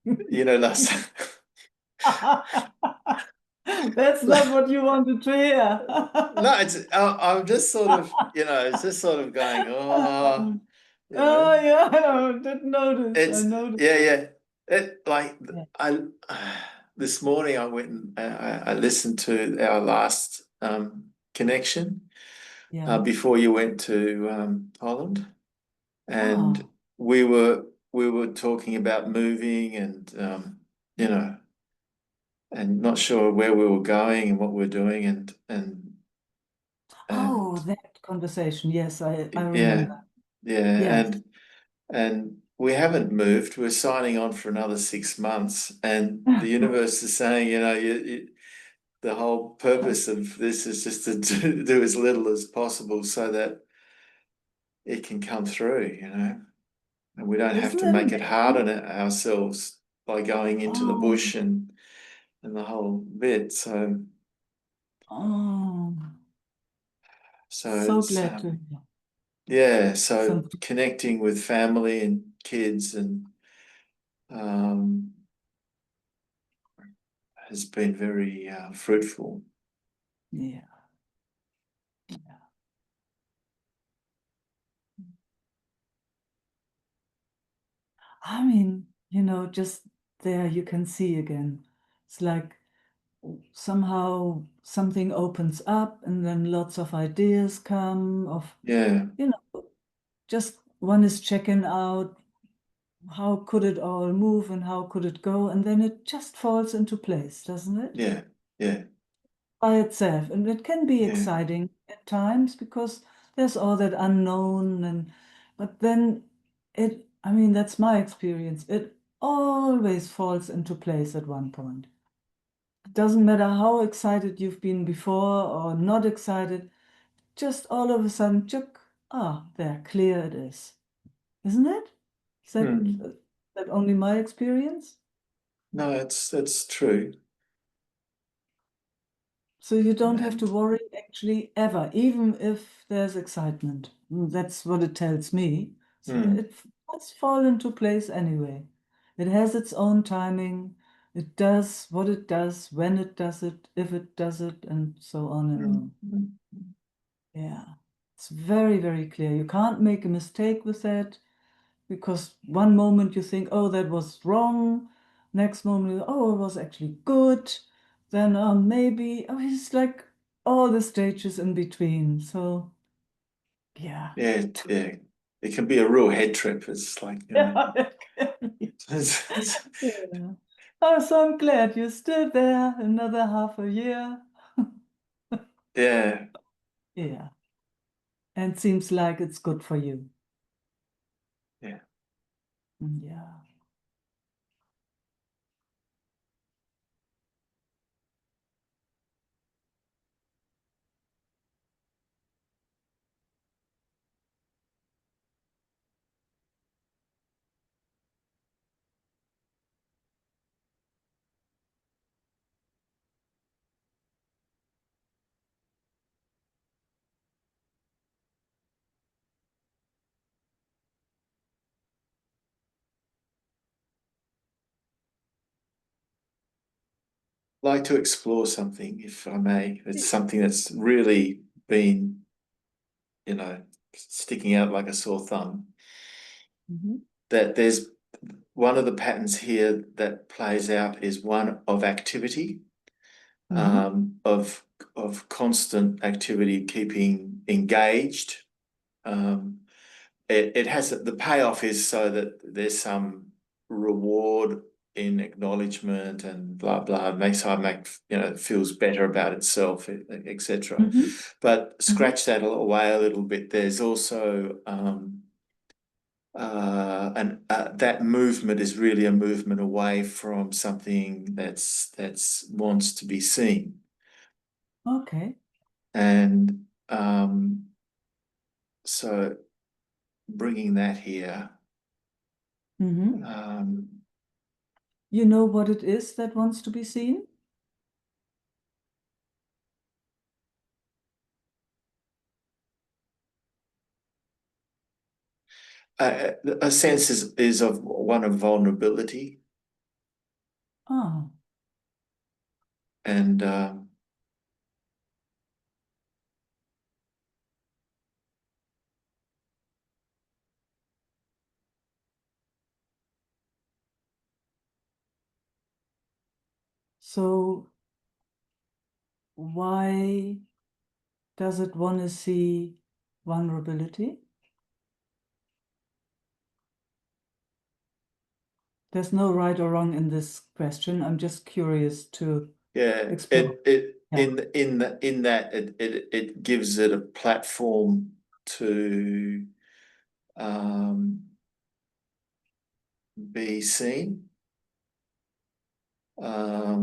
You know, last That's not what you wanted to hear. no, I'm just sort of, it's just sort of going, oh, Oh yeah, I didn't notice. I it's noticed. yeah. It like Yeah. I this morning I went and I listened to our last connection Yeah. before you went to Holland, and Oh, we were talking about moving and you know and not sure where we were going and what we are doing oh, and that conversation. Yes, I yeah, remember. yeah, Yes. and we haven't moved. We're signing on for another 6 months, and the universe is saying, the whole purpose of this is just to do as little as possible so that it can come through, and we don't have Isn't to it make it hard amazing? on ourselves by going into the Oh, bush and the whole bit. oh, So so it's glad to hear. yeah, so Something. connecting with family and kids and um, has been very fruitful. Yeah. Yeah. I mean, just there you can see again. It's like somehow something opens up and then lots of ideas come of, Yeah, just one is checking out how could it all move and how could it go, and then it just falls into place, doesn't it? yeah, yeah, By itself. And it can be yeah, exciting at times because there's all that unknown, but then I mean, that's my experience. It always falls into place at one point. It doesn't matter how excited you've been before or not excited, just all of a sudden, chuk, there, clear it is. Isn't it? Is Hmm. that only my experience? No, it's true. So you don't have to And worry actually ever, even if there's excitement. That's what it tells me. So hmm, it must fall into place anyway. It has its own timing. It does what it does, when it does it, if it does it, and so on and hmm, on. hmm. Yeah. It's very, very clear. You can't make a mistake with that because one moment you think, oh, that was wrong. Next moment, oh, it was actually good. Then maybe, oh, it's like all the stages in between. So, yeah. Yeah, yeah. It can be a real head trip. It's like, Yeah, it can be. it's, Yeah. Oh, so I'm glad you're still there another half a year. yeah. Yeah. And seems like it's good for you. Yeah. Yeah. Like to explore something, if I may. It's something that's really been, sticking out like a sore thumb. Mhm. That there's one of the patterns here that plays out is one of activity, Mhm. of constant activity, keeping engaged. Um, it has the payoff is so that there's some reward in acknowledgement and blah blah makes I make feels better about itself, etc. Mhm. But Mhm. scratch that away a little bit. There's also and that movement is really a movement away from something that's wants to be seen. Okay. And so bringing that here, You know what it is that wants to be seen? a sense is of one of vulnerability. Ah, And so why does it want to see vulnerability? There's no right or wrong in this question. I'm just curious to yeah, explore. in that it gives it a platform to be seen with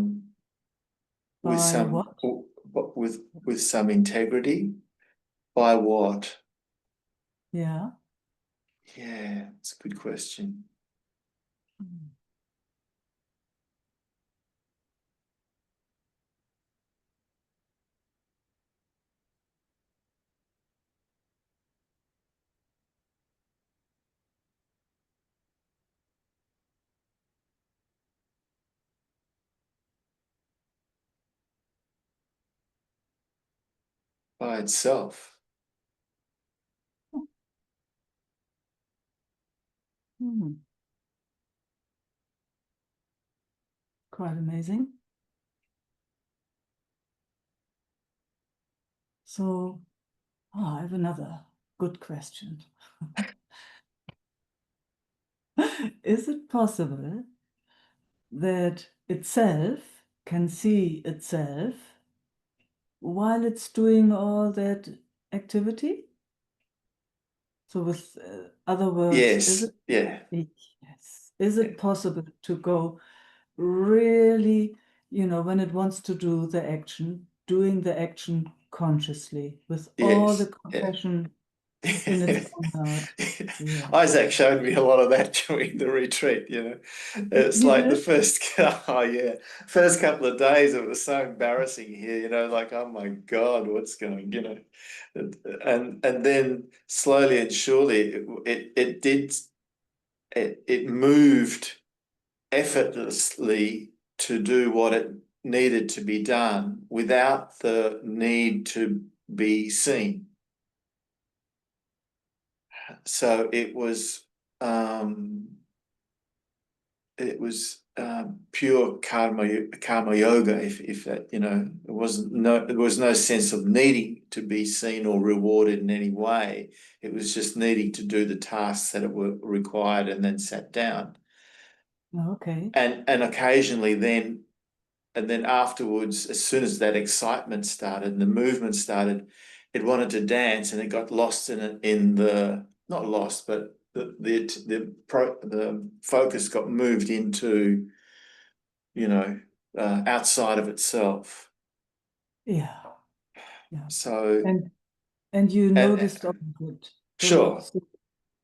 By some what? with some integrity. By what? Yeah. Yeah, it's a good question. By itself. Quite amazing. So, I have another good question. Is it possible that itself can see itself while it's doing all that activity? So with other words, is Yes, it? yeah. Yes. Is it possible to go really, when it wants to do the action, doing the action consciously with all the Yes, yeah. compassion in its own heart? Yeah. Isaac showed me a lot of that during the retreat, It's You like the did? first, oh yeah, first couple of days it was so embarrassing here, like, oh my God, what's going, and then slowly and surely it moved effortlessly to do what it needed to be done without the need to be seen. So it was pure karma yoga. If that there was no sense of needing to be seen or rewarded in any way. It was just needing to do the tasks that it were required and then sat down. Okay. And occasionally then. And then afterwards, as soon as that excitement started and the movement started, it wanted to dance and it got lost in the not lost, but the focus got moved into outside of itself. Yeah. Yeah. So And you and noticed all of it. sure,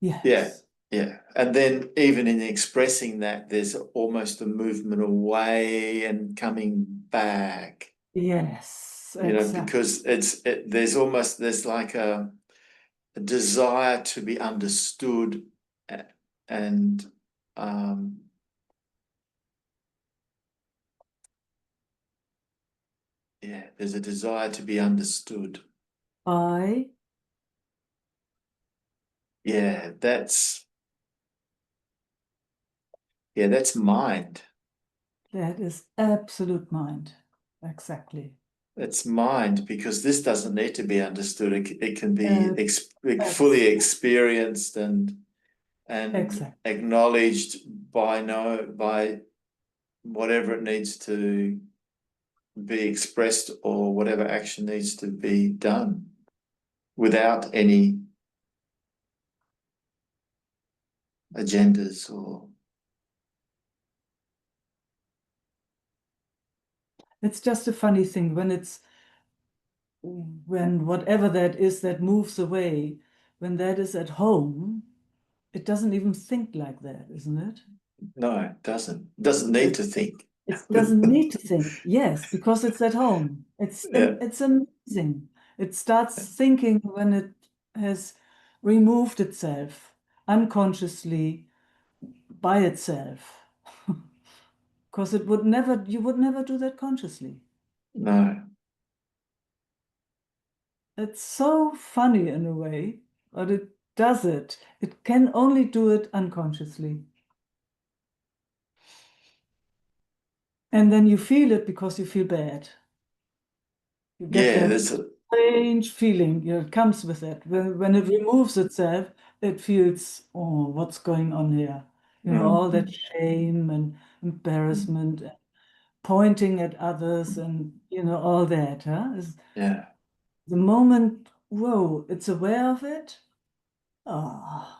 yeah, Yes. yeah. And then even in expressing that, there's almost a movement away and coming back. Yes, exactly. Because there's like a desire to be understood, and yeah, there's a desire to be understood. I, Yeah, that's mind. that is absolute mind. Exactly. That's mind, because this doesn't need to be understood. It can be Uh, fully ex experienced and exact. acknowledged by whatever it needs to be expressed or whatever action needs to be done without any agendas or It's just a funny thing when it's when whatever that is that moves away, when that is at home, it doesn't even think like that, isn't it? No, it doesn't. It doesn't need to think. It doesn't need to think, yes, because it's at home. Yeah. It's amazing. It starts thinking when it has removed itself unconsciously by itself. Because you would never do that consciously. No. It's so funny in a way, but it does it. It can only do it unconsciously. And then you feel it because you feel bad. You get Yeah, that there's a strange feeling, it comes with it. When it removes itself, it feels, oh, what's going on here? All that shame and embarrassment, and pointing at others, and all that. yeah. The moment, whoa, it's aware of it. Oh,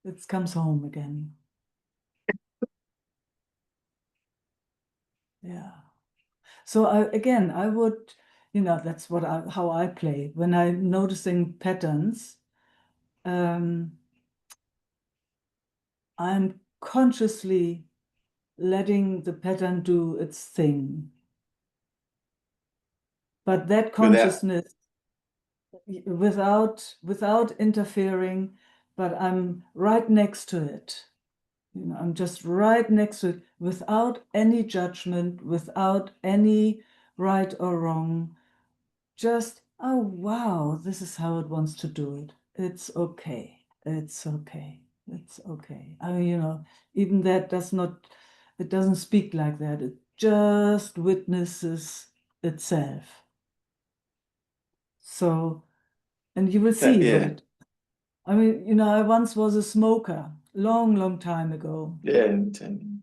it comes home again. Yeah. So I would, that's how I play. When I'm noticing patterns, I'm consciously letting the pattern do its thing. But that Without consciousness, without interfering, but I'm right next to it. I'm just right next to it without any judgment, without any right or wrong. Just, oh, wow, this is how it wants to do it. It's okay. It's okay. It's okay. I mean, even that it doesn't speak like that. It just witnesses itself. So, and you will that, see what yeah. it, I mean, I once was a smoker, long, long time ago. Yeah.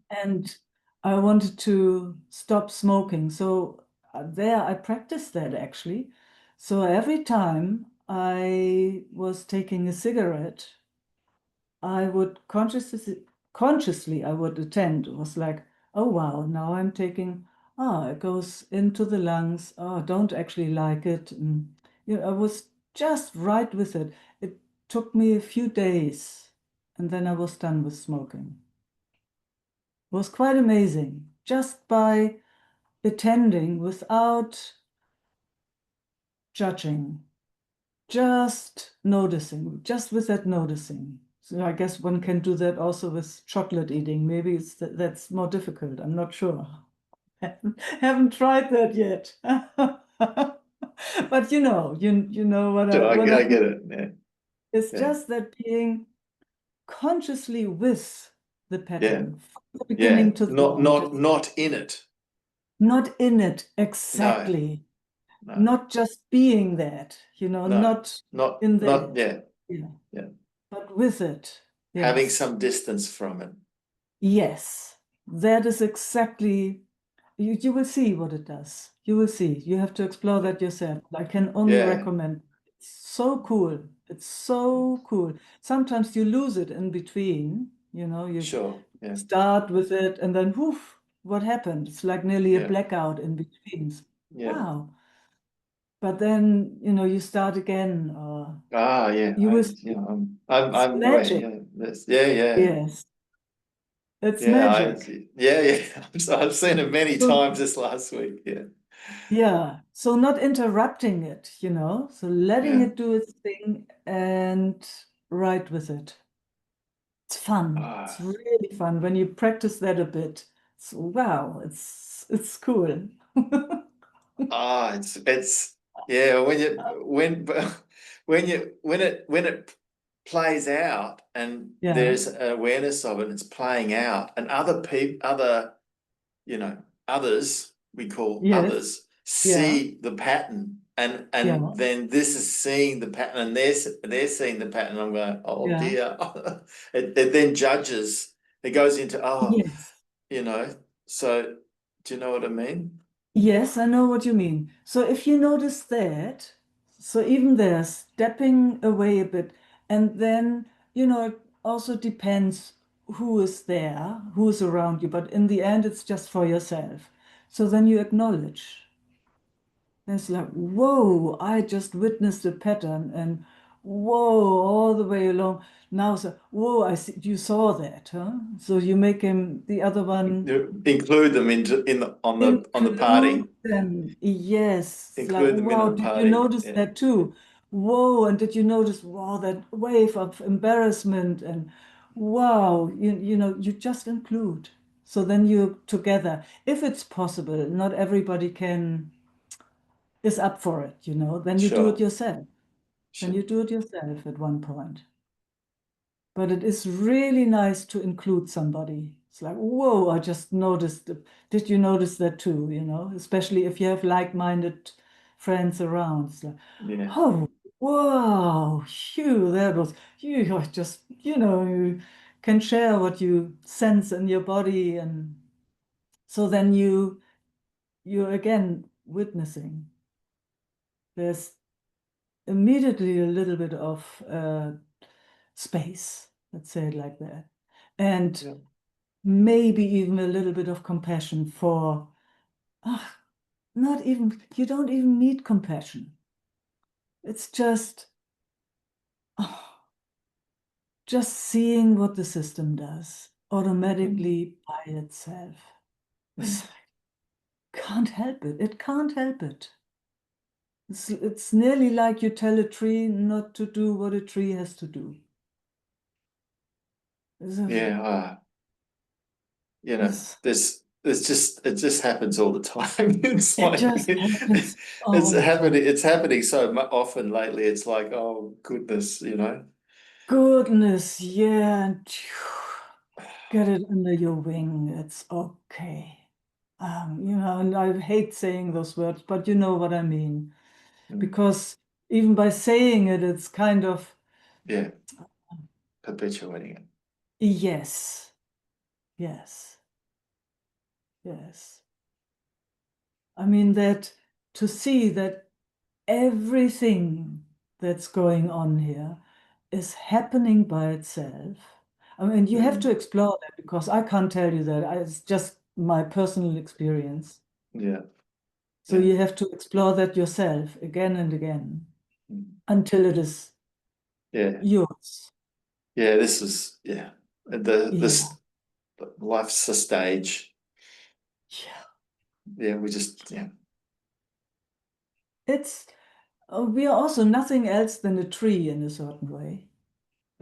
And I wanted to stop smoking. So there I practiced that actually. So every time I was taking a cigarette, I would consciously I would attend. It was like, oh wow, now I'm taking, it goes into the lungs. Oh, I don't actually like it. And, I was just right with it. It took me a few days and then I was done with smoking. It was quite amazing just by attending without judging, just noticing, just with that noticing. So I guess one can do that also with chocolate eating. Maybe that's more difficult. I'm not sure. Haven't tried that yet. But you know what So what I I get mean. it. Yeah. It's Yeah. just that being consciously with the Yeah. pattern from the Yeah. beginning to the Not end. not not in it. Not in it, No. exactly. No. Not just being that, No. not in Not that, yeah. yeah, Yeah. but with it. Having Yes. some distance from it. Yes. That is exactly, you will see what it does. You will see. You have to explore that yourself. I can only Yeah. recommend. It's so cool. It's so cool. Sometimes you lose it in between, you Sure. Yeah. start with it and then whoof, what happened? It's like nearly a Yeah. blackout in between. Yeah. Wow. But then, you start again, or Ah, yeah. you will You see know, it's I'm aware. magic. Yeah. That's, yeah. Yeah. Yes, it's Yeah. magic. Yeah. Yeah. I've seen it many So, times this last week. Yeah. yeah, so not interrupting it, so letting Yeah. it do its thing and right with it. It's fun. It's Ah. really fun when you practice that a bit. Wow, it's cool. Ah, it's yeah, when it plays out and Yeah, there's awareness of it, and it's playing out, and other others we call yes, others yeah, see the pattern, yeah, and then this is seeing the pattern, and they're seeing the pattern. I'm going, oh yeah, dear. It then judges. It goes into yes. you know. So do you know what I mean? Yes, I know what you mean. So if you notice that, so even there, stepping away a bit, and then, it also depends who is there, who is around you, but in the end, it's just for yourself. So then you acknowledge It's like, whoa, I just witnessed a pattern, and whoa, all the way along. Now, so, whoa, I see, you saw that, huh? So you make him the other one. Include them on the party. Include them. Yes. It's like, Include them in wow, the did you party. notice Yeah. that too? Whoa, and did you notice, wow, that wave of embarrassment and wow, you know, you just include. So then you're together. If it's possible, not everybody is up for it, you know, then you do it Sure. yourself. Then Sure. you do it yourself at one point. But it is really nice to include somebody. It's like, whoa, I just noticed. Did you notice that too? You know, especially if you have like-minded friends around. It's like, Yeah. oh, wow, phew, that was you. I just, you know, you can share what you sense in your body, and so then you're again witnessing. There's immediately a little bit of space, let's say it like that. And Yeah. maybe even a little bit of compassion for, ah, not even, you don't even need compassion. It's ah, just seeing what the system does automatically by itself. It's like, can't help it. It can't help it. It's nearly like you tell a tree not to do what a tree has to do. Yeah. You know, It's, it just happens all the time. It's it like just happens. it's happening so often lately. It's like, oh goodness, you know. Goodness, yeah. And get it under your wing. It's okay. You know, and I hate saying those words, but you know what I mean. Because even by saying it, it's kind of, Yeah, perpetuating it. yes, yes, yes. I mean, that to see that everything that's going on here is happening by itself. I mean, you have to explore that because I can't tell you that. It's just my personal experience. Yeah, So yeah, you have to explore that yourself again and again until it is yeah, yours. yeah. This is yeah. Yeah. This life's a stage. Yeah. Yeah, we just yeah. It's we are also nothing else than a tree in a certain way,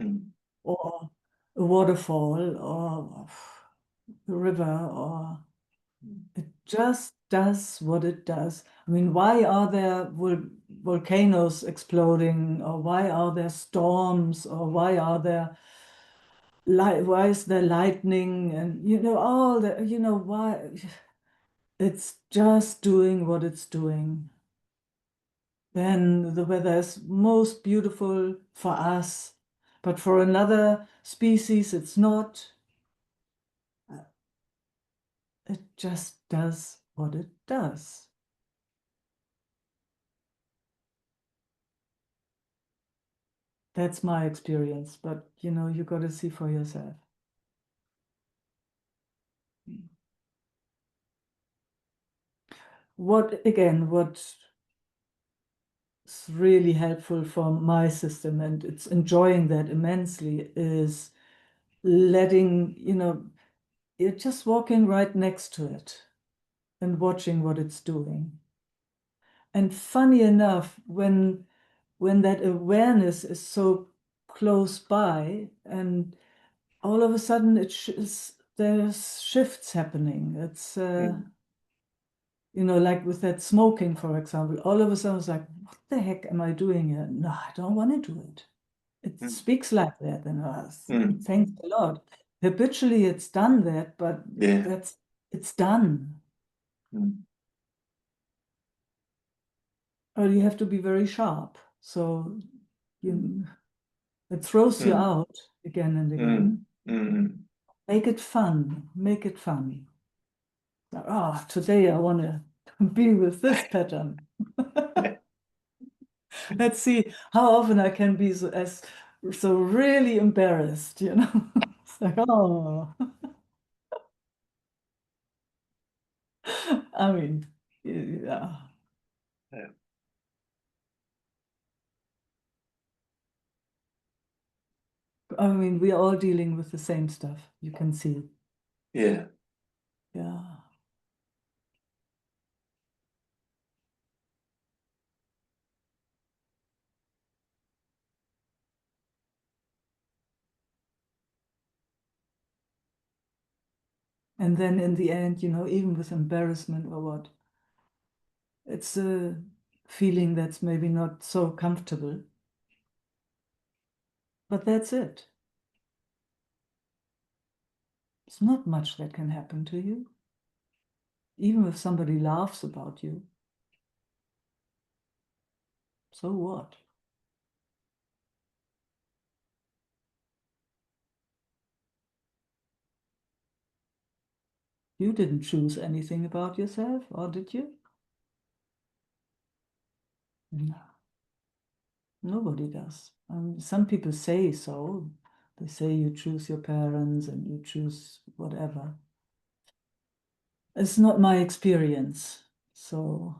Mm, or a waterfall, or a river, or it just does what it does. I mean, why are there volcanoes exploding, or why are there storms, or why is there lightning, and you know all the you know why it's just doing what it's doing. Then the weather is most beautiful for us, but for another species it's not. It just does what it does. That's my experience, but you know, you got to see for yourself. What's really helpful for my system, and it's enjoying that immensely, is letting, you know, you're just walking right next to it and watching what it's doing. And funny enough, when that awareness is so close by, and all of a sudden there's shifts happening. It's you know, like with that smoking, for example, all of a sudden it's like, what the heck am I doing here? No, I don't want to do it. It mm, speaks like that, and mm, thanks a lot. Habitually, it's done that, but yeah. it's done. Mm, Or you have to be very sharp, so mm, you it throws you mm, out again and mm, again. mm, Make it fun. Make it fun. Like, oh, today I want to be with this pattern. yeah. Let's see how often I can be so really embarrassed, you know. It's like, oh, I mean, yeah. Yeah. I mean, we're all dealing with the same stuff, you can see. Yeah. Yeah. And then in the end, you know, even with embarrassment or what, it's a feeling that's maybe not so comfortable. But that's it. It's not much that can happen to you. Even if somebody laughs about you. So what? You didn't choose anything about yourself, or did you? No. Nobody does. Some people say so. They say you choose your parents and you choose whatever. It's not my experience. So,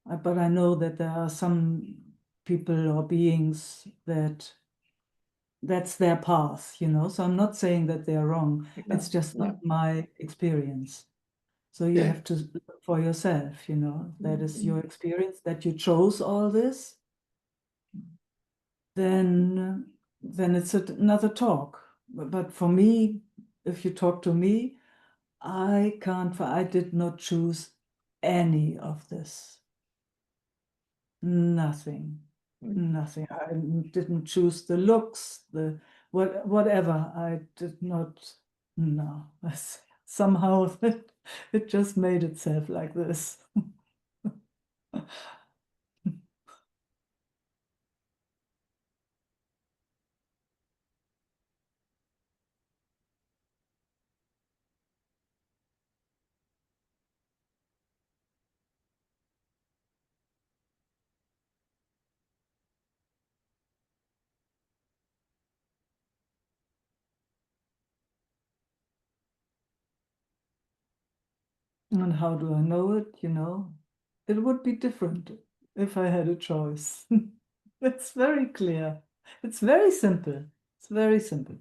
but I know that there are some people or beings that that's their path, you know. So I'm not saying that they're wrong. It's just No. not my experience. So you Yeah. have to look for yourself, you know. That is your Mhm. experience, that you chose all this. Then it's another talk. But for me, if you talk to me, I did not choose any of this. Nothing. Nothing. I didn't choose the looks, the whatever. I did not. No. Somehow it just made itself like this. And how do I know it? You know, it would be different if I had a choice. It's very clear. It's very simple. It's very simple.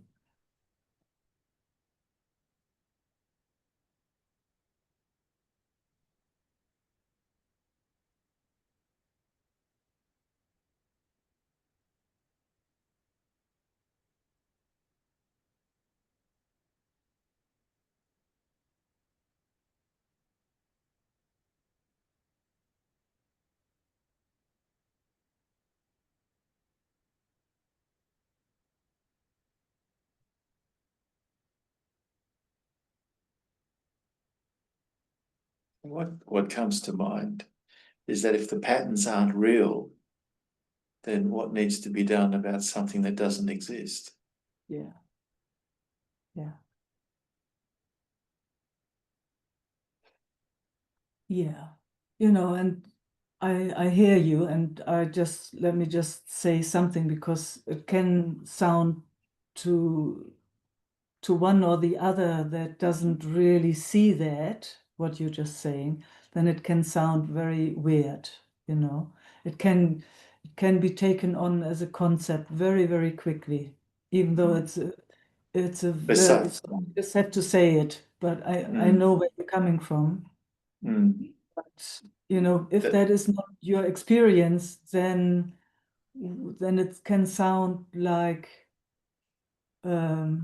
What comes to mind is that if the patterns aren't real, then what needs to be done about something that doesn't exist? Yeah. Yeah. Yeah. You know, and I hear you, and let me just say something, because it can sound to one or the other that doesn't really see that, what you're just saying, then it can sound very weird, you know. It can be taken on as a concept very, very quickly, even though it's a very, you just have to say it, but I know where you're coming from. But you know, if that is not your experience, then it can sound like a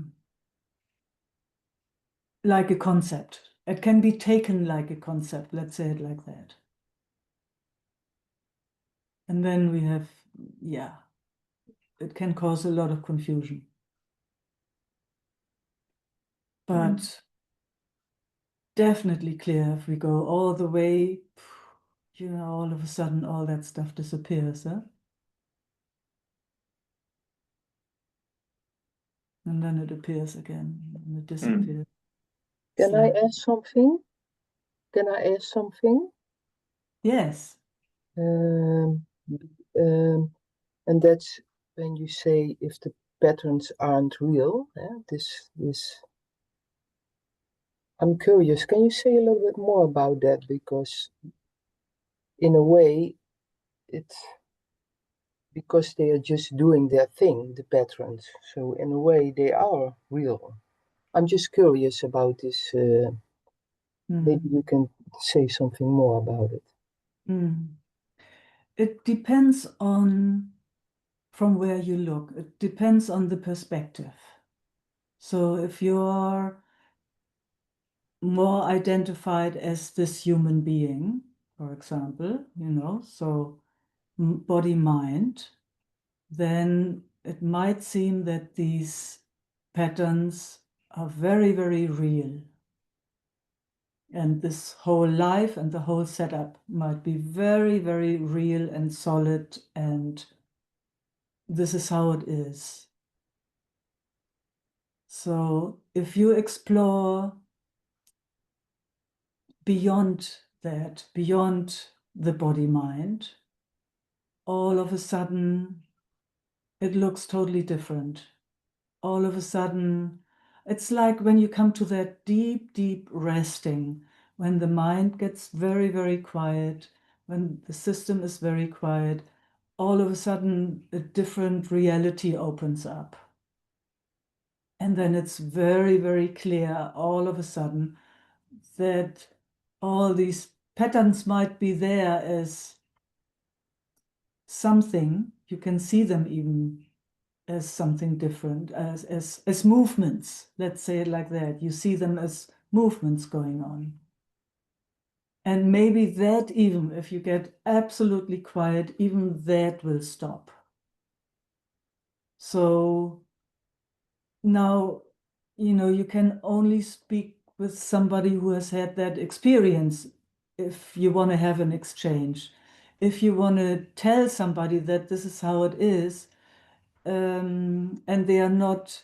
concept. It can be taken like a concept, let's say it like that. And then we have, yeah, it can cause a lot of confusion. But definitely clear if we go all the way, you know, all of a sudden all that stuff disappears, huh? And then it appears again, and it disappears. Can I ask something? Can I ask something? Yes. And that's when you say if the patterns aren't real. I'm curious. Can you say a little bit more about that? Because in a way, it's because they are just doing their thing, the patterns. So in a way, they are real. I'm just curious about this. Maybe you can say something more about it. It depends on from where you look. It depends on the perspective. So if you're more identified as this human being, for example, so body mind, then it might seem that these patterns are very, very real. And this whole life and the whole setup might be very, very real and solid, and this is how it is. So if you explore beyond that, beyond the body mind, all of a sudden it looks totally different. All of a sudden, it's like when you come to that deep, deep resting, when the mind gets very, very quiet, when the system is very quiet, all of a sudden a different reality opens up. And then it's very, very clear all of a sudden that all these patterns might be there as something. You can see them even as something different, as movements. Let's say it like that. You see them as movements going on. And maybe that, even if you get absolutely quiet, even that will stop. So now, you can only speak with somebody who has had that experience if you want to have an exchange. If you want to tell somebody that this is how it is, and they are not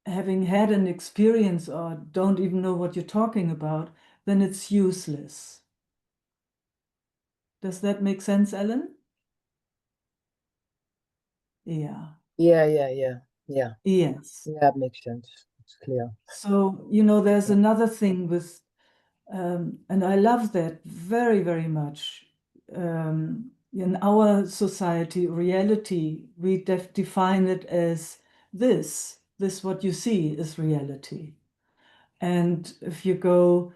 having had an experience or don't even know what you're talking about, then it's useless. Does that make sense, Ellen? Yeah. Yeah. Yes. Yeah, it makes sense. It's clear. So, there's another thing with, and I love that very, very much. In our society, reality, we define it as this what you see is reality. And if you go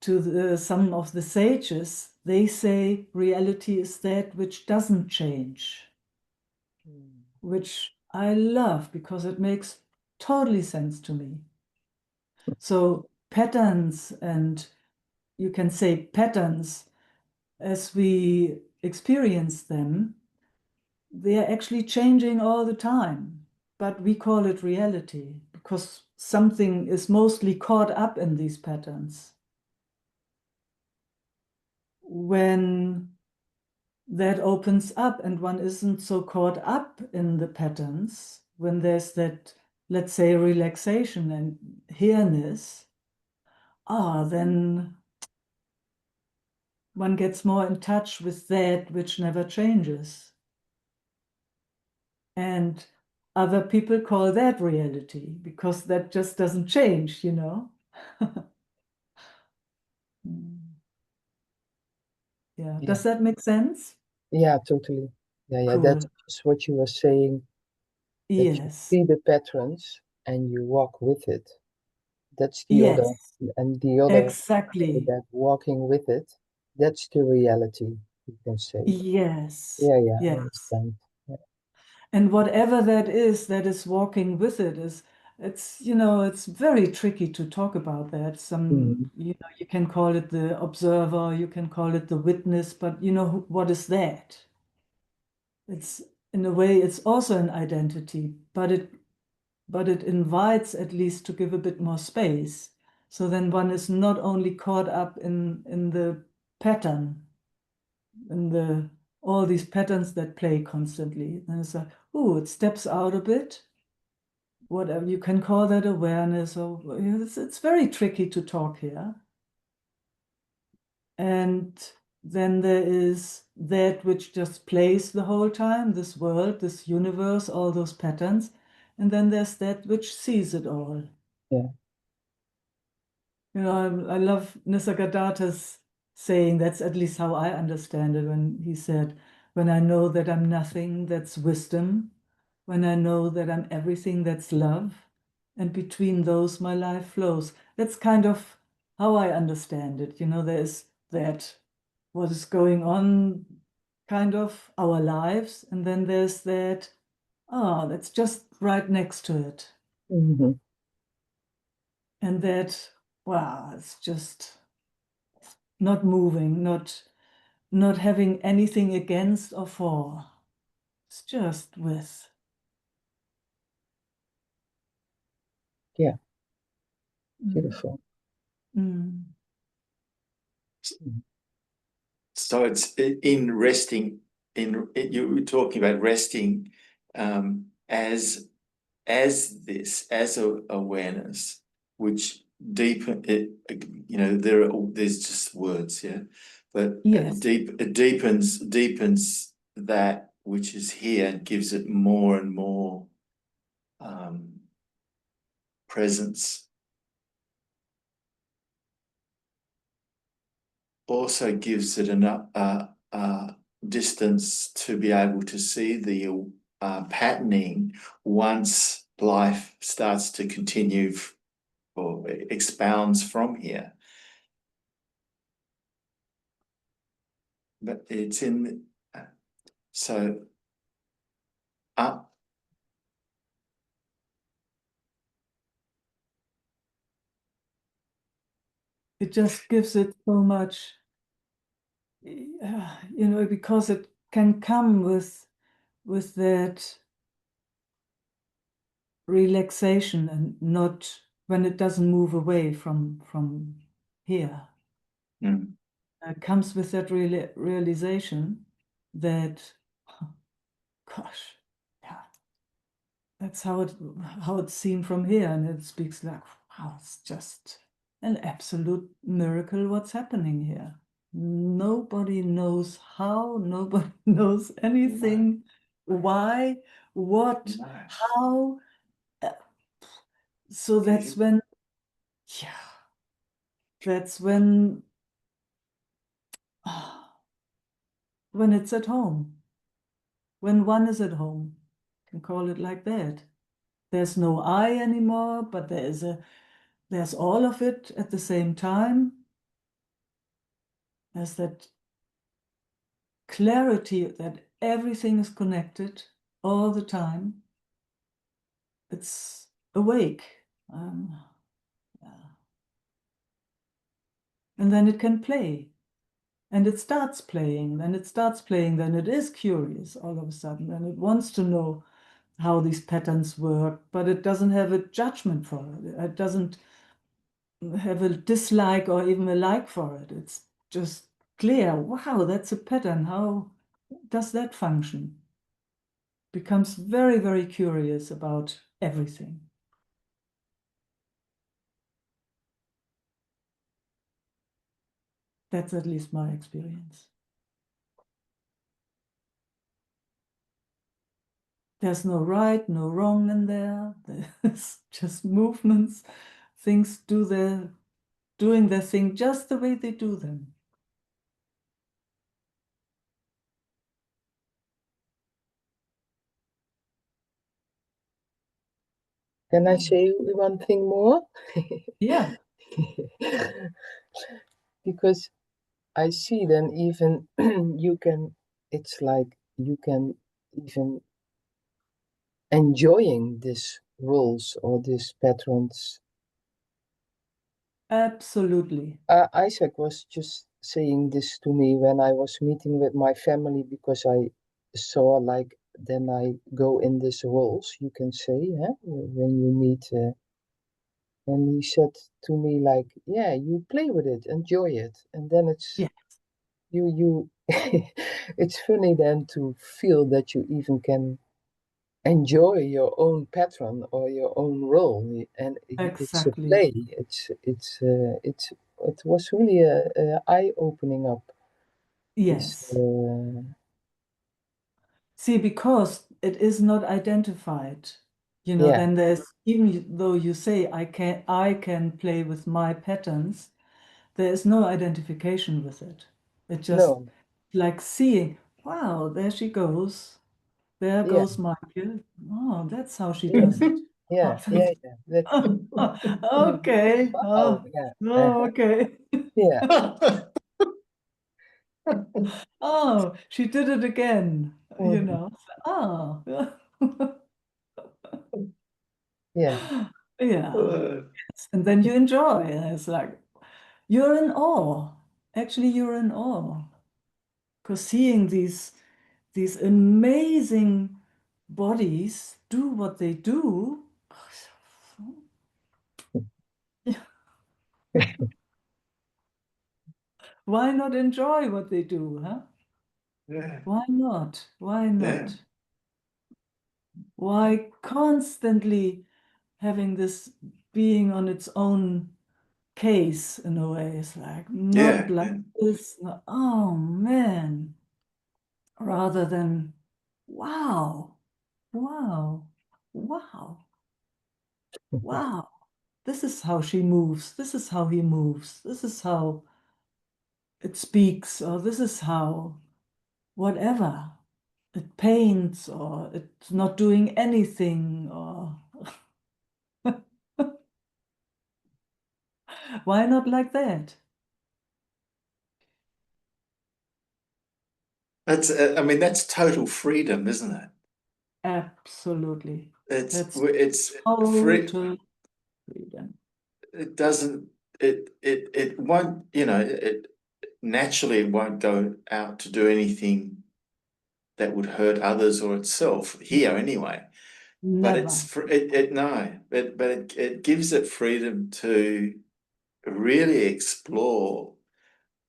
to some of the sages, they say reality is that which doesn't change, which I love because it makes totally sense to me. So patterns, and you can say patterns as we experience them, they are actually changing all the time, but we call it reality because something is mostly caught up in these patterns. When that opens up and one isn't so caught up in the patterns, when there's that, let's say, relaxation and here-ness, then one gets more in touch with that which never changes. And other people call that reality because that just doesn't change, Yeah. Does that make sense? Yeah, totally. Yeah. Cool. That's just what you were saying. That you Yes. see the patterns and you walk with it. That's the Yes. other, and the other, Exactly. that walking with it, that's the reality, you can say. Yes. Yeah, I Yes. understand. Yeah. And whatever that is walking with it it's very tricky to talk about that. You can call it the observer, you can call it the witness, but what is that? It's, in a way, it's also an identity, but it invites at least to give a bit more space. So then one is not only caught up in the pattern, in all these patterns that play constantly. And it's like, it steps out a bit. Whatever you can call that awareness, or it's very tricky to talk here. And then there is that which just plays the whole time, this world, this universe, all those patterns. And then there's that which sees it all. Yeah. I love Nisargadatta's saying, that's at least how I understand it, when he said, when I know that I'm nothing, that's wisdom. When I know that I'm everything, that's love. And between those, my life flows. That's kind of how I understand it. You know, there's that, what is going on, kind of our lives. And then there's that, that's just right next to it. Mm-hmm. And that, wow, it's just not moving, not having anything against or for. It's just with. Yeah, Mm. beautiful. Mm. So it's in resting, you were talking about resting as this, as a awareness, which deepen it, you know, there's just words, yeah, but Yes, it deepens that which is here and gives it more and more presence. Also gives it enough distance to be able to see the patterning once life starts to continue or expounds from here. But it's in, so it just gives it so much, you know, because it can come with that relaxation, and not when it doesn't move away from here. It comes with that realization that, gosh, yeah, that's how it's seen from here, and it speaks like, wow, it's just an absolute miracle what's happening here. Nobody knows how, nobody knows anything, why, what, how. So that's when, yeah, that's when it's at home, when one is at home, you can call it like that. There's no I anymore, but there's all of it at the same time. There's that clarity that everything is connected all the time. It's awake. Yeah. And then it can play. And it starts playing, then it is curious all of a sudden, and it wants to know how these patterns work, but it doesn't have a judgment for it. It doesn't have a dislike or even a like for it. It's just clear, wow, that's a pattern. How does that function? Becomes very, very curious about everything. That's at least my experience. There's no right, no wrong in there. There's just movements. Things doing their thing just the way they do them. Can I say one thing more? Yeah. Because I see then even you can, it's like you can even enjoying these rules or these patterns. Absolutely. Isaac was just saying this to me when I was meeting with my family, because I saw like, then I go in these roles, you can say, when you meet, and he said to me like, yeah, you play with it, enjoy it. And then it's, Yeah. you, it's funny then to feel that you even can enjoy your own pattern or your own role, and it's a Exactly. play. It was really a eye opening up. This, Yes. See, because it is not identified, you know, yeah, then even though you say I can play with my patterns, there is no identification with it. It just No. like seeing, wow, there she goes. There Yeah. goes Michael. Oh, that's how she Yeah. does it. Yeah. Yeah. Yeah. That's Okay. wow. Yeah. Oh, okay. Yeah. Oh, she did it again, you Mhm. know. Oh, Yeah. yeah. And then you enjoy. And it's like, you're in awe. Actually, you're in awe. Because seeing these amazing bodies do what they do, why not enjoy what they do, huh? Yeah. Why not? Why Yeah. not? Why constantly having this being on its own case in a way? It's like not Yeah. like Yeah. this. Oh man. Rather than wow, wow, wow, wow. This is how she moves. This is how he moves. This is how it speaks, or this is how whatever it paints, or it's not doing anything, or why not like that? That's, I mean, that's total freedom, isn't it? Absolutely. It's That's free. total freedom. It doesn't. It won't. You know. It naturally it won't go out to do anything that would hurt others or itself here anyway. But Never. it's it no. But it gives it freedom to really explore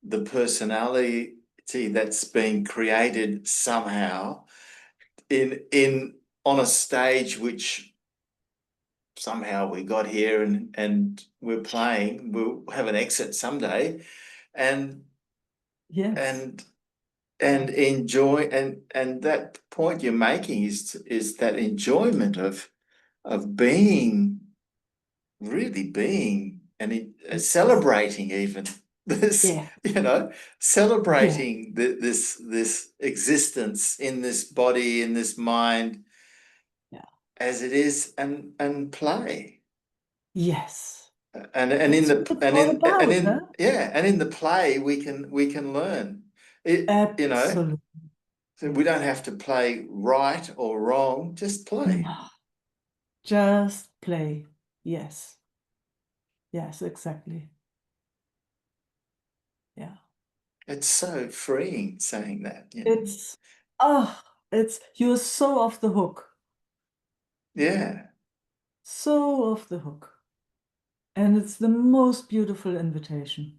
the personality that's been created somehow in on a stage which somehow we got here and we're playing. We'll have an exit someday, and Yes. and enjoy and that point you're making is that enjoyment of being really being and celebrating even this, Yeah. you know, Yeah. celebrating this existence in this body, in this mind Yeah. as it is, and play. Yes. And in That's the what it's all and about, huh? in yeah, and in the play we can learn it, you know. Absolutely. So we don't Yes. have to play right or wrong, just play. No. Just play. Yes. Yes, exactly. Yeah. It's so freeing saying that, you know. It's you're so off the hook. Yeah. So off the hook. And it's the most beautiful invitation.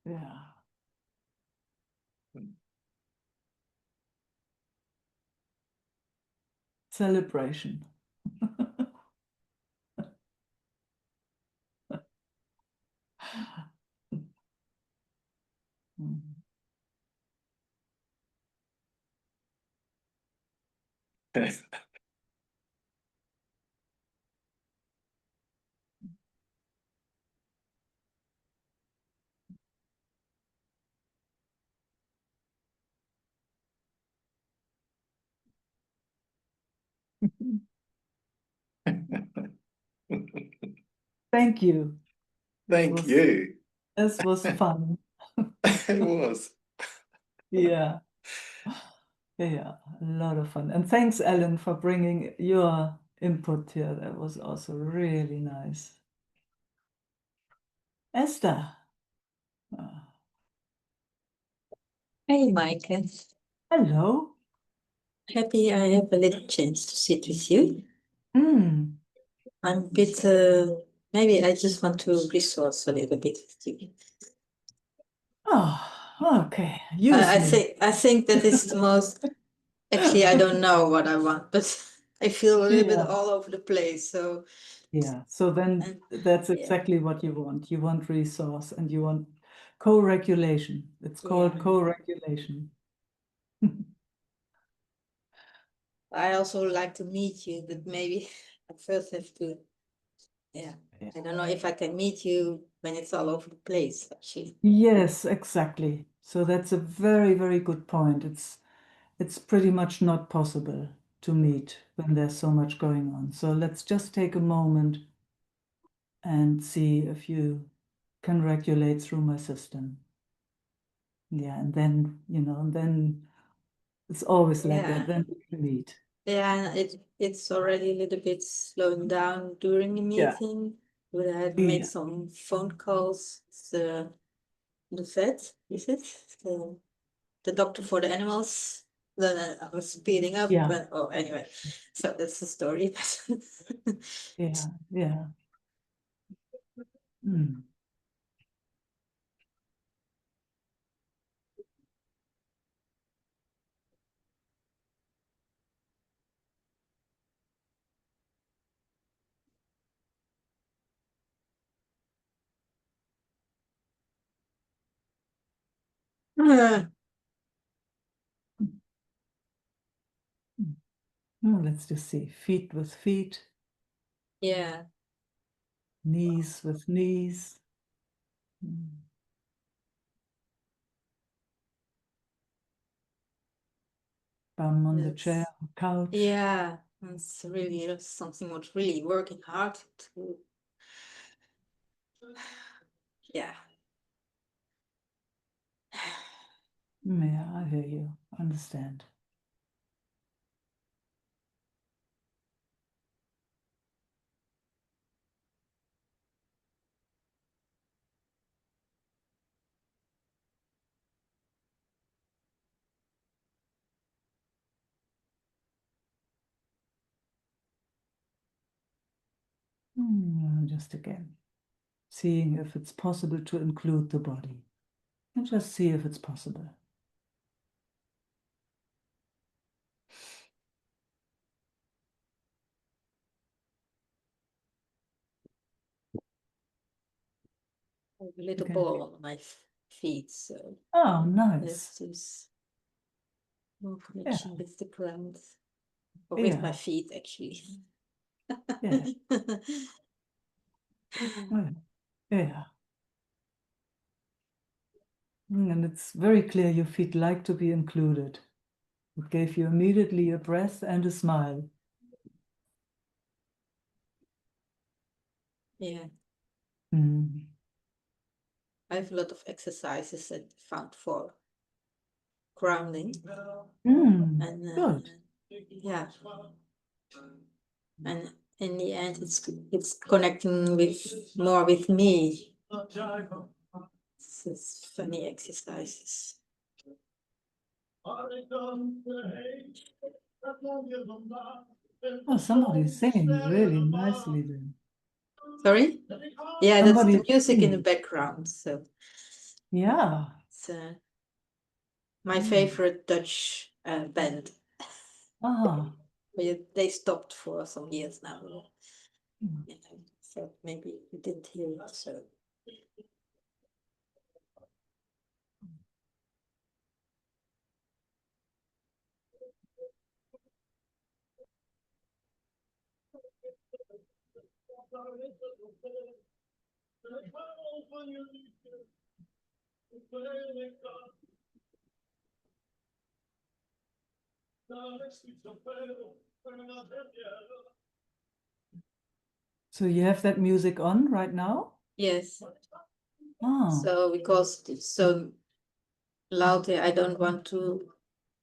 Yeah. Celebration. Thank you. Thank you. This was fun. It was. Yeah. Yeah, a lot of fun. And thanks, Ellen, for bringing your input here. That was also really nice. Esther. Hey, Meike. Hello. happy I have a little chance to sit with you. Mm. I'm a bit, maybe I just want to resource a little bit with you. Oh, okay. Use me. I think that is the most, actually, I don't know what I want, but I feel a little bit Yeah. all over the place. So, Yeah. So then that's yeah. exactly what you want. You want resource and you want co-regulation. It's called Yeah. co-regulation. I also like to meet you, but maybe I first have to, yeah. Yeah. I don't know if I can meet you when it's all over the place, actually. Yes, exactly. So that's a very, very good point. It's pretty much not possible to meet when there's so much going on. So let's just take a moment and see if you can regulate through my system. Yeah, and then, and then it's always like that. Then we can meet. Yeah, and it's already a little bit slowing down during the Yeah. meeting. But I had Yeah. made some phone calls. The vet, is it? The doctor for the animals. Then I was speeding up. Yeah. But, oh, anyway, so that's the story. Yeah. Yeah. Mm. Let's just see. Feet with feet, Yeah, knees with knees. Mm. Bum on the chair, couch. yeah, it's really something what's really working hard to, yeah. Yeah, I hear you. Understand. Just again, seeing if it's possible to include the body. And just see if it's possible. A little Okay. ball on my feet, so Oh, nice. there's this more connection with the ground, or with my Yeah. feet, actually. Yeah. Yeah. And it's very clear your feet like to be included. It gave you immediately a breath and a smile. Yeah, Mm. I have a lot of exercises that I found for grounding, and Good. yeah, and in the end, it's connecting more with me. It's funny exercises. Oh, somebody's singing really nicely then. Sorry? Yeah, that's Somebody the music in the singing. background. So Yeah. it's my favorite Dutch band. Ah. They stopped for some years now. Mm. So maybe you didn't hear it. So So you have that music on right now? yes. Oh. So because it's so loud here, I don't want to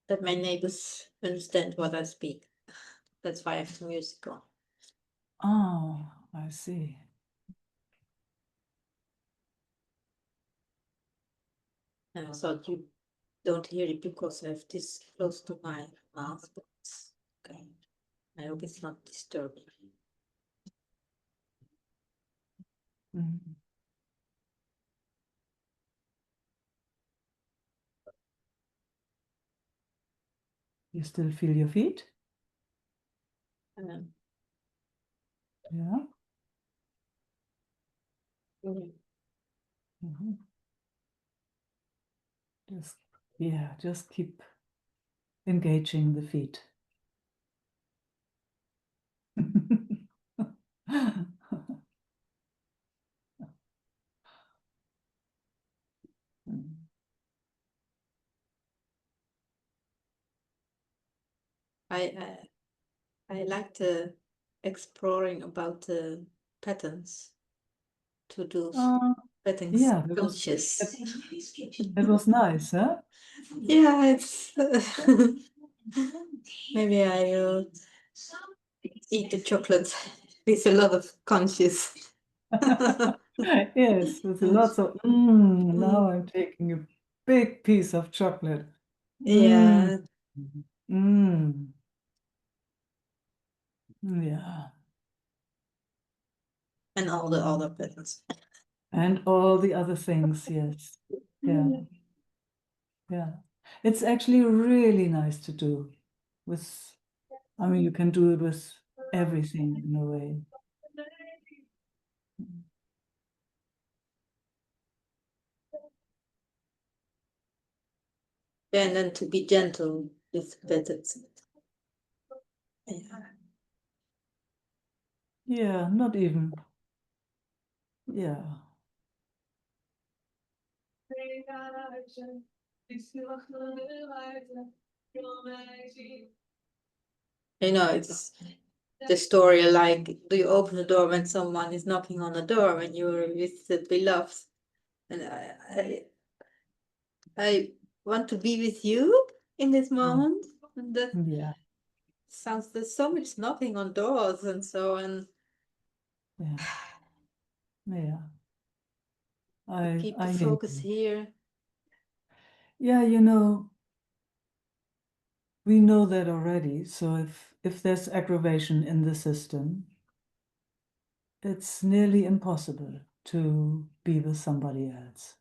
let my neighbors understand what I speak. That's why I have the music on. Oh, I see. And I thought you don't hear it because I have this close to my mouth, but okay. I hope it's not disturbing. Mm. You still feel your feet? Um, Yeah. yeah. Mhm. Just keep engaging the feet. Mm. I like the exploring about the patterns to do patterns Yeah, conscious. that was nice, huh? Yeah, it's maybe I will eat the chocolate with a lot of conscious. Yes, with lots of now I'm taking a big piece of chocolate. Yeah, Mm. Yeah. and all the other patterns. And all the other things, yes. Yeah. Yeah. It's actually really nice to do with, I mean, you can do it with everything in a way. And then to be gentle with patterns. Yeah. Yeah, not even. Yeah. You know, it's the story like, do you open the door when someone is knocking on the door when you're with the beloved? And I want to be with you in this moment. And that Yeah. sounds, there's so much knocking on doors and so, and Yeah. Yeah. keep the I hear focus you. here. Yeah, we know that already. So if there's aggravation in the system, it's nearly impossible to be with somebody else.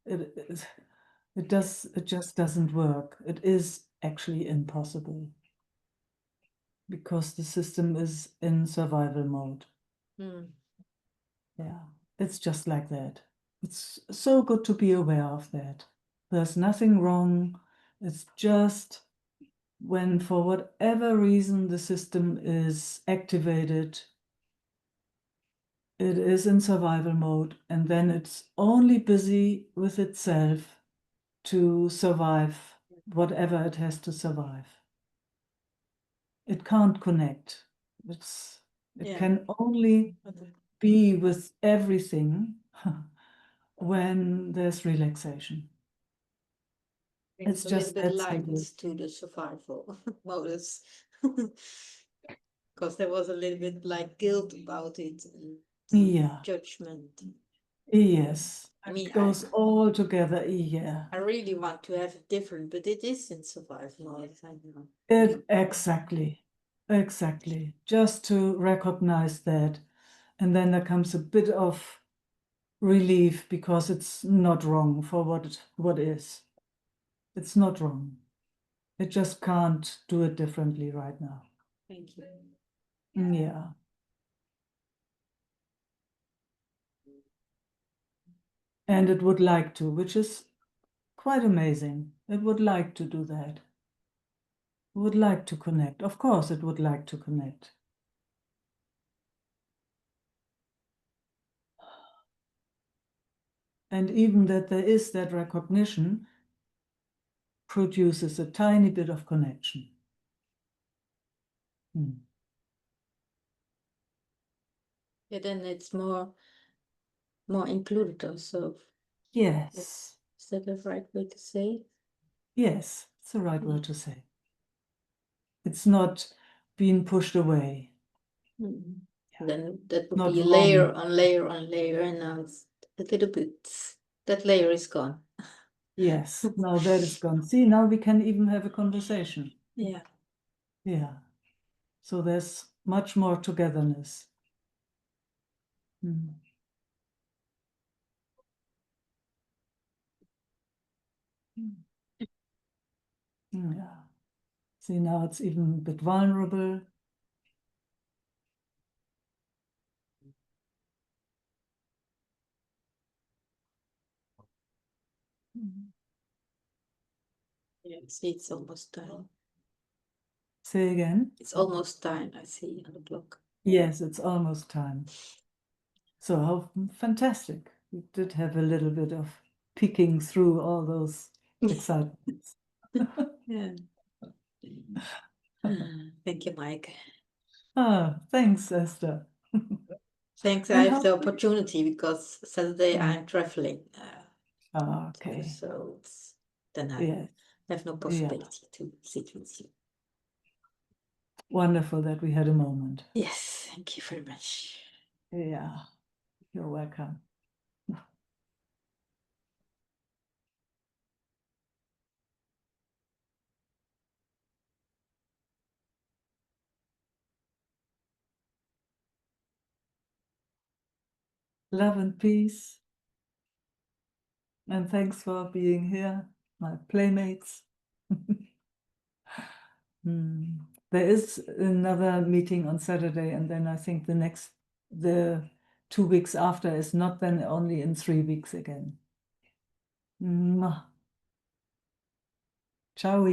It just doesn't work. It is actually impossible because the system is in survival mode. Yeah, it's just like that. It's so good to be aware of that. There's nothing wrong. It's just when, for whatever reason, the system is activated, it is in survival mode, and then it's only busy with itself to survive whatever it has to survive. It can't connect. It Yeah. can only be with everything when there's relaxation. It's a just little bit that like simple. to the survival modus. Because there was a little bit like guilt about it and Yeah. judgment. Yes. I mean, It goes all together. Yeah. I really want to have it different, but it is in survival mode. I know. Exactly. Exactly. Just to recognize that. And then there comes a bit of relief because it's not wrong for what is. It's not wrong. It just can't do it differently right now. Thank you. Yeah. And it would like to, which is quite amazing. It would like to do that. It would like to connect. Of course, it would like to connect. And even that there is that recognition produces a tiny bit of connection. Yeah, then it's more included also. Yes. Is that the right way to say? Yes, it's the right word to say. It's not being pushed away. Then that would Not be wrong. layer on layer on layer, and now it's a little bit, that layer is gone. Yes, now that is gone. See, now we can even have a conversation. Yeah. Yeah. So there's much more togetherness. Mm. Yeah. See, now it's even a bit vulnerable. Yeah, see, it's almost time. Say again? It's almost time, I see on the clock. Yes, it's almost time. So how fantastic. We did have a little bit of peeking through all those excitements. Yeah. Thank you, Mike. Thanks, Esther. Thanks, I And have how- the opportunity because Saturday I'm traveling. Okay. So then I Yes. have no possibility to sit with you. Wonderful that we had a moment. Yes, thank you very much. Yeah. You're welcome. Love and peace. And thanks for being here, my playmates. There is another meeting on Saturday, and then I think the 2 weeks after is not then only in 3 weeks again. Mwah. Ciao.